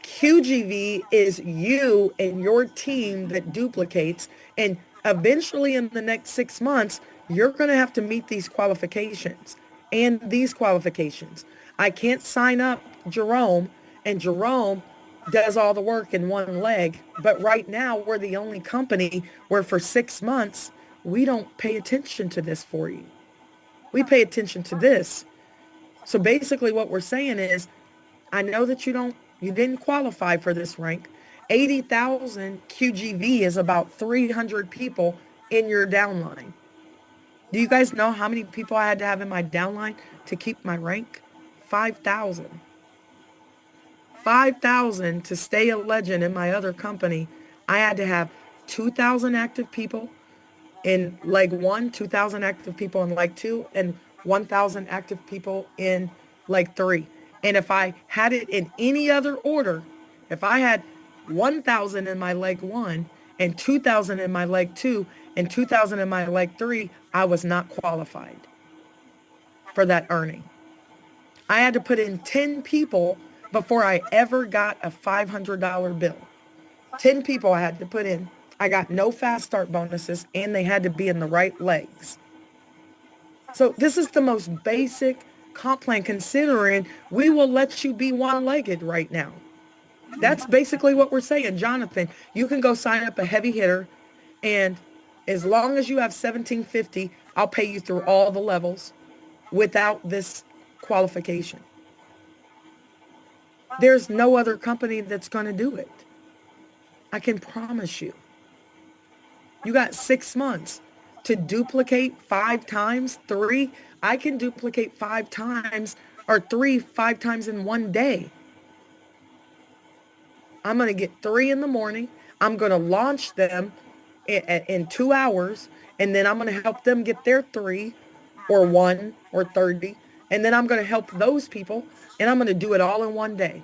QGV is you and your team that duplicates. And eventually in the next 6 months, you're going to have to meet these qualifications and these qualifications. I can't sign up Jerome and Jerome does all the work in one leg. But right now we're the only company where for 6 months, we don't pay attention to this for you. We pay attention to this. So basically what we're saying is, I know that you didn't qualify for this rank. 80,000 QGV is about 300 people in your downline. Do you guys know how many people I had to have in my downline to keep my rank? 5,000. 5,000 to stay a legend in my other company. I had to have 2,000 active people in leg 1, 2,000 active people in leg 2, and 1,000 active people in leg 3. And if I had it in any other order, if I had 1,000 in my leg 1 and 2,000 in my leg 2 and 2,000 in my leg 3, I was not qualified for that earning. I had to put in 10 people before I ever got a $500 bill. 10 people I had to put in. I got no fast start bonuses, and they had to be in the right legs. So this is the most basic comp plan, considering we will let you be one-legged right now. That's basically what we're saying. Jonathan, you can go sign up a heavy hitter, and as long as you have 1750, I'll pay you through all the levels without this qualification. There's no other company that's going to do it. I can promise you. You got 6 months to duplicate 5 times, 3. I can duplicate 5 times or 5 times in one day. I'm going to get 3 in the morning. I'm going to launch them in 2 hours. And then I'm going to help them get their 3 or 1 or 30. And then I'm going to help those people. And I'm going to do it all in one day.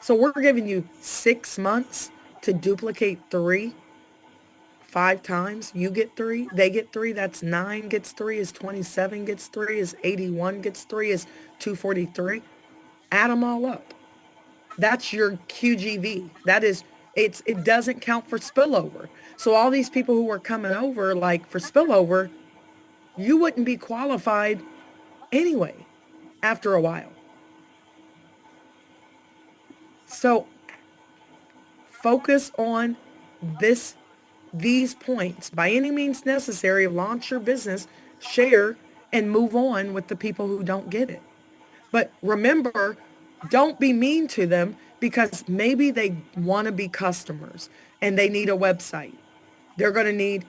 So we're giving you 6 months to duplicate 3. 5 times, you get 3, they get 3, that's 9 gets 3, is 27 gets 3, is 81 gets 3, is 243. Add them all up. That's your QGV. It doesn't count for spillover. So all these people who are coming over, like for spillover, you wouldn't be qualified anyway after a while. So focus on these points. By any means necessary, launch your business, share, and move on with the people who don't get it. But remember, don't be mean to them because maybe they want to be customers and they need a website. They're going to need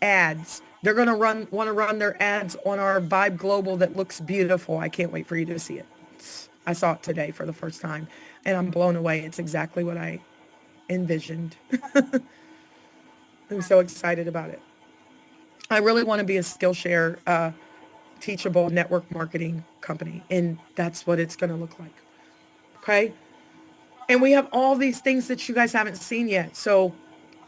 ads They're going to want to run their ads on our VYB Global that looks beautiful. I can't wait for you to see it. I saw it today for the first time, and I'm blown away. It's exactly what I envisioned. I'm so excited about it. I really want to be a Skillshare, teachable network marketing company, and that's what it's going to look like. Okay? And we have all these things that you guys haven't seen yet. So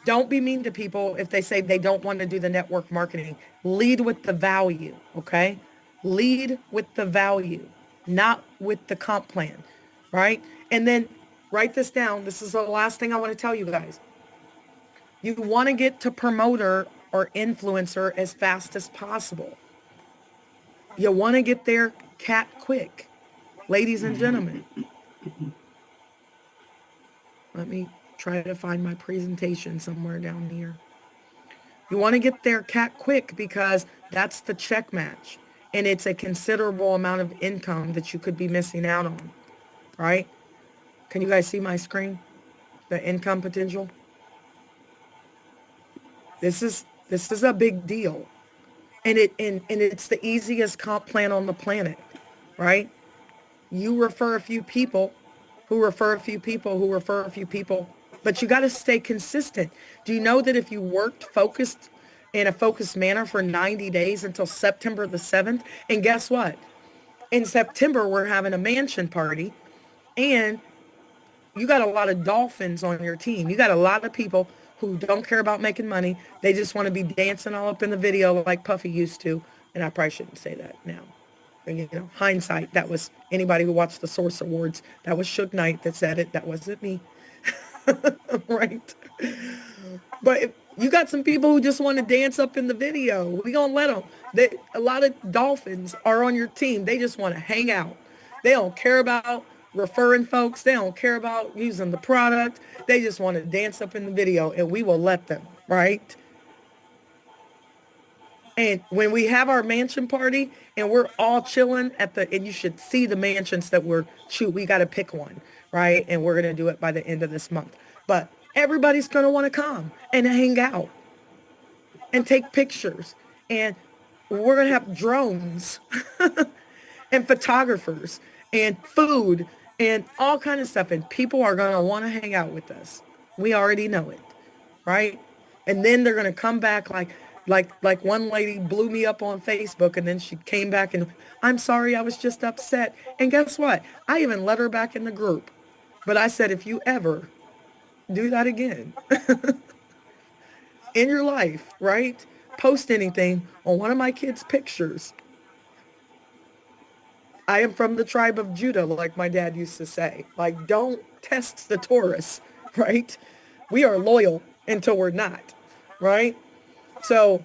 don't be mean to people if they say they don't want to do the network marketing. Lead with the value, okay? Lead with the value, not with the comp plan, right? And then write this down. This is the last thing I want to tell you guys. You want to get to promoter or influencer as fast as possible. You want to get there cat quick, ladies and gentlemen. Let me try to find my presentation somewhere down here. You want to get there cat quick because that's the check match. And it's a considerable amount of income that you could be missing out on, right? Can you guys see my screen? The income potential? This is a big deal. And it's the easiest comp plan on the planet, right? You refer a few people who refer a few people who refer a few people, but you got to stay consistent. Do you know that if you worked focused in a focused manner for 90 days until September the 7th, and guess what? In September, we're having a mansion party, and you got a lot of dolphins on your team. You got a lot of people who don't care about making money. They just want to be dancing all up in the video like Puffy used to. And I probably shouldn't say that now. And, you know, hindsight, that was anybody who watched the Source Awards. That was Suge Knight that said it. That wasn't me. Right? But if you got some people who just want to dance up in the video, we gonna let them. A lot of dolphins are on your team. They just want to hang out. They don't care about referring folks. They don't care about using the product. They just want to dance up in the video, and we will let them, right? And when we have our mansion party and we're all chilling and you should see the mansions that we got to pick one, right? And we're going to do it by the end of this month. But everybody's going to want to come and hang out and take pictures. And we're going to have drones and photographers and food and all kind of stuff. And people are going to want to hang out with us. We already know it, right? And then they're going to come back like one lady blew me up on Facebook, and then she came back and, I'm sorry, I was just upset. And guess what? I even let her back in the group. But I said, if you ever do that again in your life, right? Post anything on one of my kids' pictures. I am from the tribe of Judah, like my dad used to say. Like, don't test the Taurus, right? We are loyal until we're not, right? So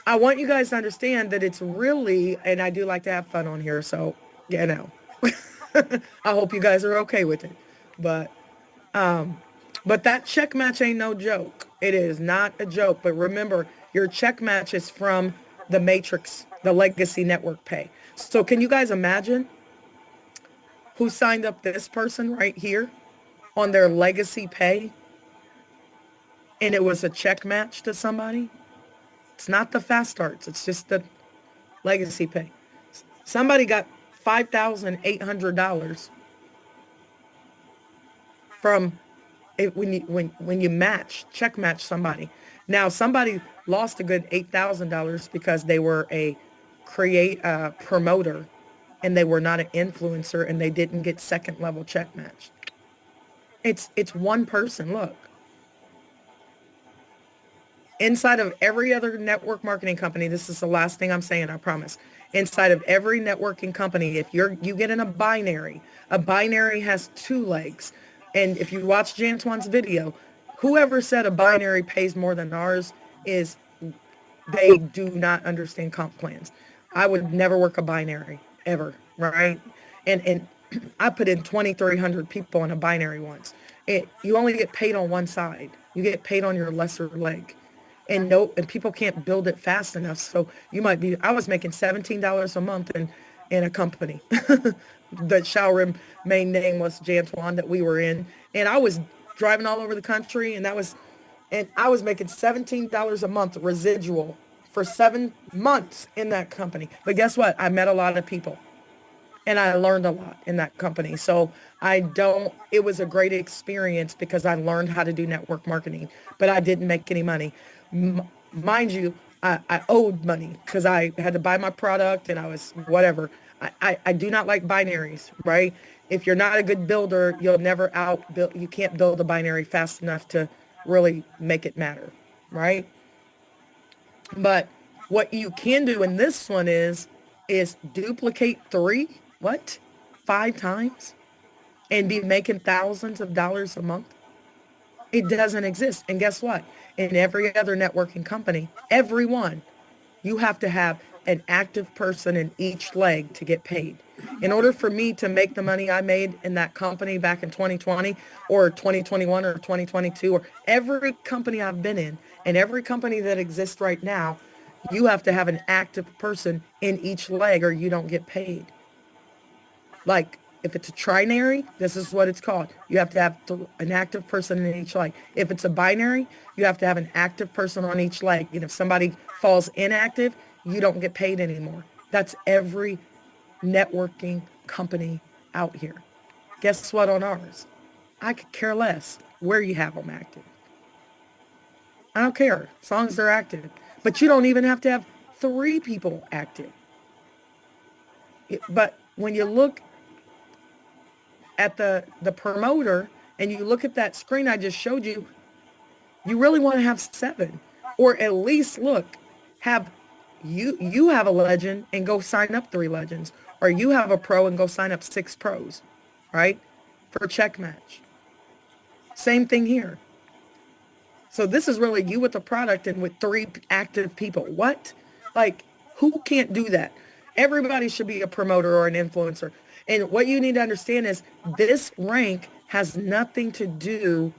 I want you guys to understand that it's really, and I do like to have fun on here, so, you know, I hope you guys are okay with it. But that check match ain't no joke. It is not a joke. But remember, your check match is from the Matrix, the Legacy Network Pay. So can you guys imagine who signed up this person right here on their Legacy Pay? And it was a check match to somebody? It's not the fast starts. It's just the Legacy Pay. Somebody got $5,800 from it when you check match somebody. Now somebody lost a good $8,000 because they were a promoter and they were not an influencer and they didn't get second level check match. It's one person. Look. Inside of every other network marketing company, this is the last thing I'm saying, I promise. Inside of every networking company, if you get in a binary has two legs. And if you watch Jantuan's video, whoever said a binary pays more than ours they do not understand comp plans. I would never work a binary ever, right? And I put in 2,300 people in a binary once. You only get paid on one side. You get paid on your lesser leg. And people can't build it fast enough. So I was making $17 a month in a company. The showroom main name was Jantuan that we were in. And I was driving all over the country and I was making $17 a month residual for 7 months in that company. But guess what? I met a lot of people and I learned a lot in that company. So it was a great experience because I learned how to do network marketing, but I didn't make any money. Mind you, I owed money because I had to buy my product and I was whatever. I do not like binaries, right? If you're not a good builder, you'll never outbuild, you can't build a binary fast enough to really make it matter, right? But what you can do in this one is duplicate what? 5 times and be making thousands of dollars a month. It doesn't exist. And guess what? In every other networking company, everyone, you have to have an active person in each leg to get paid. In order for me to make the money I made in that company back in 2020 or 2021 or 2022 or every company I've been in and every company that exists right now, you have to have an active person in each leg or you don't get paid. Like if it's a trinary, this is what it's called. You have to have an active person in each leg. If it's a binary, you have to have an active person on each leg. And if somebody falls inactive, you don't get paid anymore. That's every networking company out here. Guess what on ours? I could care less where you have them active. I don't care as long as they're active. But you don't even have to have 3 people active. But when you look at the promoter and you look at that screen I just showed you, you really want to have 7 or at least have you have a legend and go sign up 3 legends, or you have a pro and go sign up 6 pros, right? For a check match. Same thing here. So this is really you with the product and with 3 active people. What? Like, who can't do that? Everybody should be a promoter or an influencer. And what you need to understand is this rank has nothing to do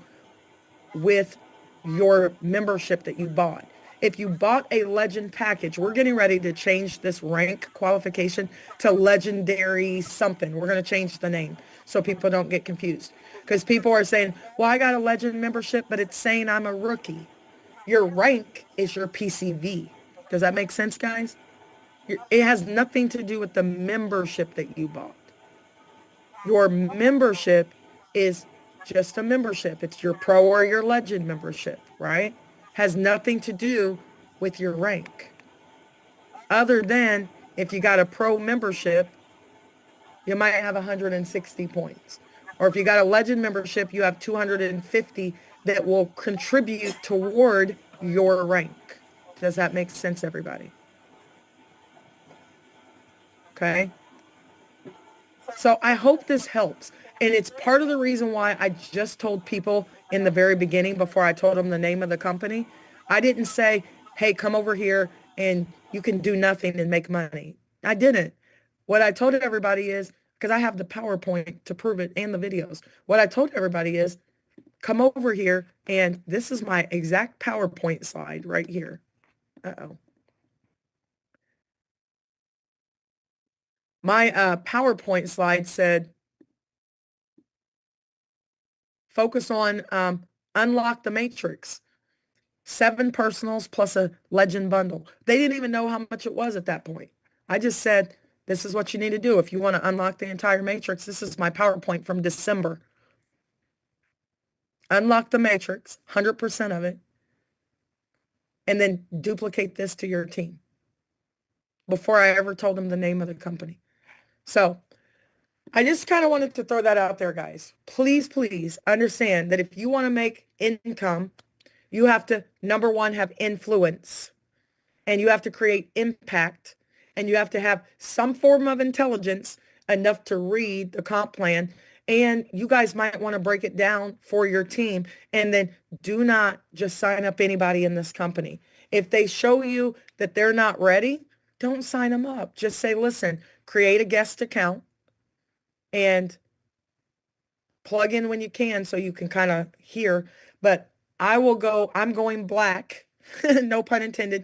with your membership that you bought. If you bought a legend package, we're getting ready to change this rank qualification to legendary something. We're going to change the name so people don't get confused. Because people are saying, well, I got a legend membership, but it's saying I'm a rookie. Your rank is your PCV. Does that make sense, guys? It has nothing to do with the membership that you bought. Your membership is just a membership. It's your pro or your legend membership, right? Has nothing to do with your rank. Other than if you got a pro membership, you might have 160 points. Or if you got a legend membership, you have 250 that will contribute toward your rank. Does that make sense, everybody? Okay. So I hope this helps. And it's part of the reason why I just told people in the very beginning, before I told them the name of the company, I didn't say, hey, come over here and you can do nothing and make money. I didn't. What I told everybody is, because I have the PowerPoint to prove it and the videos. What I told everybody is, come over here, and this is my exact PowerPoint slide right here. Uh-oh. My PowerPoint slide said, focus on unlock the matrix. 7 personals plus a legend bundle. They didn't even know how much it was at that point. I just said, this is what you need to do. If you want to unlock the entire matrix, this is my PowerPoint from December. Unlock the matrix, 100% of it, and then duplicate this to your team before I ever told them the name of the company. So I just kind of wanted to throw that out there, guys. Please, please understand that if you want to make income, you have to, number one, have influence, and you have to create impact, and you have to have some form of intelligence enough to read the comp plan. And you guys might want to break it down for your team. And then do not just sign up anybody in this company. If they show you that they're not ready, don't sign them up. Just say, listen, create a guest account and plug in when you can so you can kind of hear. But I'm going black, no pun intended.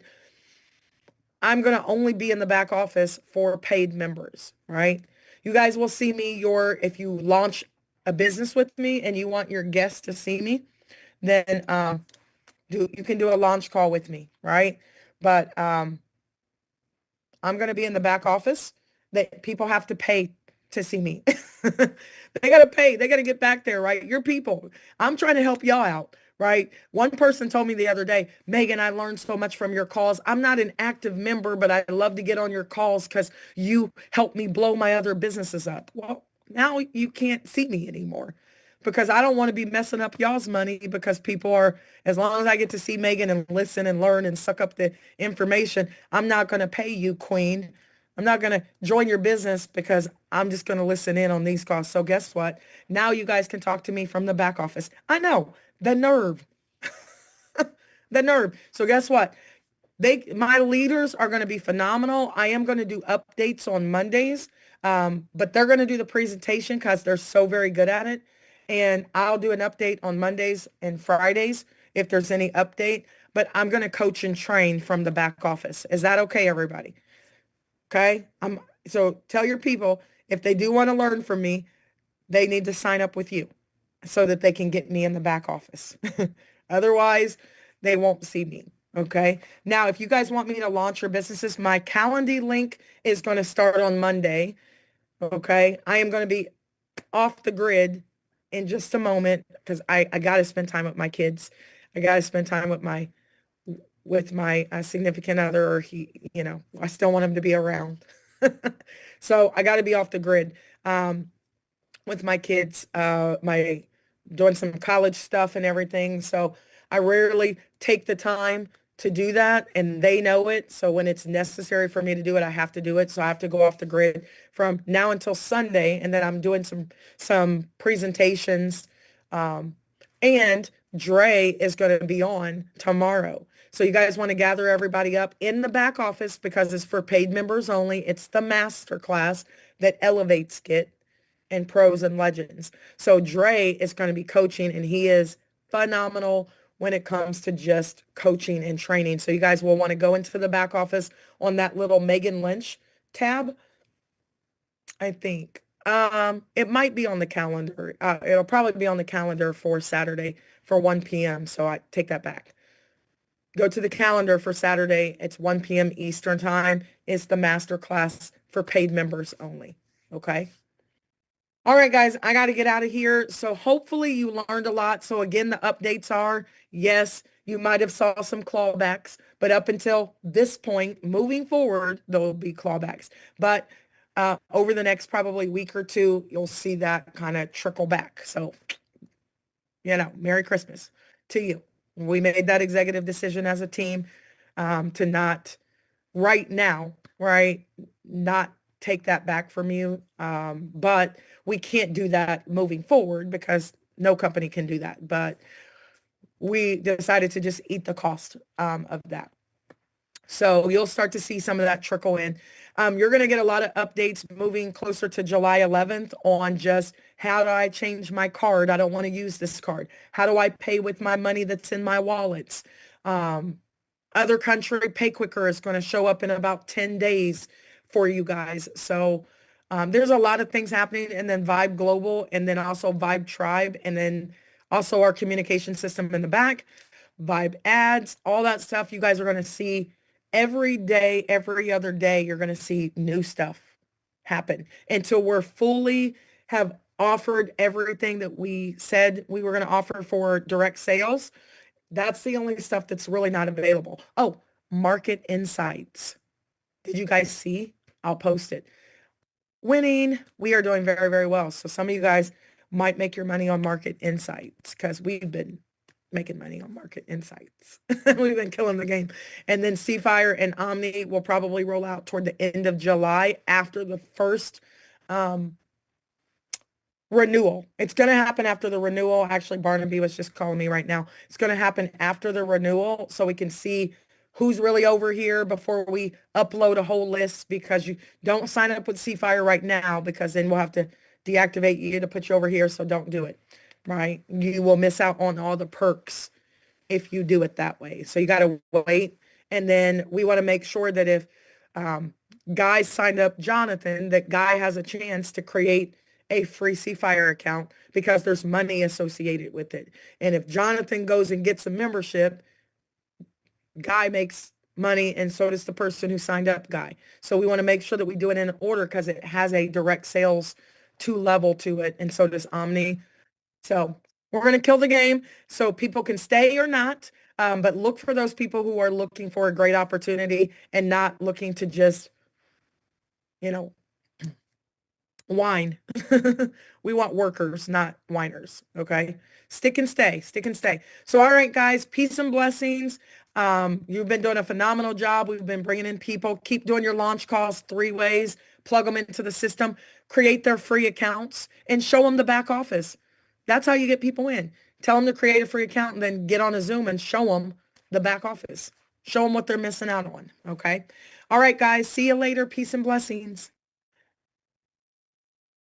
I'm going to only be in the back office for paid members, right? You guys will see me if you launch a business with me and you want your guests to see me, then you can do a launch call with me, right? But I'm going to be in the back office. That people have to pay to see me. They got to pay. They got to get back there, right? Your people. I'm trying to help y'all out, right? One person told me the other day, Megan, I learned so much from your calls. I'm not an active member, but I love to get on your calls because you help me blow my other businesses up. Well, now you can't see me anymore because I don't want to be messing up y'all's money because people are, as long as I get to see Megan and listen and learn and suck up the information, I'm not going to pay you, Queen. I'm not going to join your business because I'm just going to listen in on these calls. So guess what? Now you guys can talk to me from the back office. I know the nerve, the nerve. So guess what? My leaders are going to be phenomenal. I am going to do updates on Mondays, but they're going to do the presentation because they're so very good at it. And I'll do an update on Mondays and Fridays if there's any update. But I'm going to coach and train from the back office. Is that okay, everybody? Okay. So tell your people if they do want to learn from me, they need to sign up with you so that they can get me in the back office. Otherwise, they won't see me. Okay. Now, if you guys want me to launch your businesses, my Calendly link is going to start on Monday. Okay. I am going to be off the grid in just a moment because I got to spend time with my kids. I got to spend time with my significant other, or I still want him to be around. So I got to be off the grid with my kids, doing some college stuff and everything. So I rarely take the time to do that, and they know it. So when it's necessary for me to do it, I have to do it. So I have to go off the grid from now until Sunday, and then I'm doing some presentations, and Dre is going to be on tomorrow. So you guys want to gather everybody up in the back office because it's for paid members only. It's the master class that elevates Get and pros and legends. So Dre is going to be coaching, and he is phenomenal when it comes to just coaching and training. So you guys will want to go into the back office on that little Megan Lynch tab. I think it might be on the calendar. It'll probably be on the calendar for Saturday for 1 p.m. So I take that back. Go to the calendar for Saturday. It's 1 p.m. Eastern time. It's the master class for paid members only. Okay. All right, guys, I got to get out of here. So hopefully you learned a lot. So again, the updates are, yes, you might have saw some clawbacks, but up until this point, moving forward, there will be clawbacks. But over the next probably week or two, you'll see that kind of trickle back. So, Merry Christmas to you. We made that executive decision as a team to not right now, right, not take that back from you. But we can't do that moving forward because no company can do that. But we decided to just eat the cost of that. So you'll start to see some of that trickle in. You're going to get a lot of updates moving closer to July 11th on just how do I change my card? I don't want to use this card. How do I pay with my money that's in my wallets? Other country pay quicker is going to show up in about 10 days for you guys. So there's a lot of things happening, and then VYB Global, and then also VYB Tribe, and then also our communication system in the back, VYB ads, all that stuff you guys are going to see every day, every other day. You're going to see new stuff happen until we're fully have offered everything that we said we were going to offer for direct sales. That's the only stuff that's really not available. Oh, market insights. Did you guys see? I'll post it. Winning. We are doing very, very well. So some of you guys might make your money on market insights because we've been making money on market insights. We've been killing the game. And then C-Fire and Omni will probably roll out toward the end of July after the first renewal. It's going to happen after the renewal. Actually, Barnaby was just calling me right now. It's going to happen after the renewal so we can see who's really over here before we upload a whole list, because you don't sign up with C-Fire right now because then we'll have to deactivate you to put you over here. So don't do it, right? You will miss out on all the perks if you do it that way. So you got to wait. And then we want to make sure that if Guy signed up Jonathan, that Guy has a chance to create a free C-Fire account because there's money associated with it. And if Jonathan goes and gets a membership, Guy makes money, and so does the person who signed up guy. So we want to make sure that we do it in order because it has a direct sales to level to it, and so does Omni. So we're going to kill the game so people can stay or not, but look for those people who are looking for a great opportunity and not looking to just, you know, whine. We want workers, not whiners. Okay. Stick and stay, stick and stay. So, all right, guys, peace and blessings. You've been doing a phenomenal job. We've been bringing in people. Keep doing your launch calls 3 ways, plug them into the system, create their free accounts, and show them the back office. That's how you get people in. Tell them to create a free account and then get on a Zoom and show them the back office. Show them what they're missing out on. Okay. All right, guys. See you later. Peace and blessings.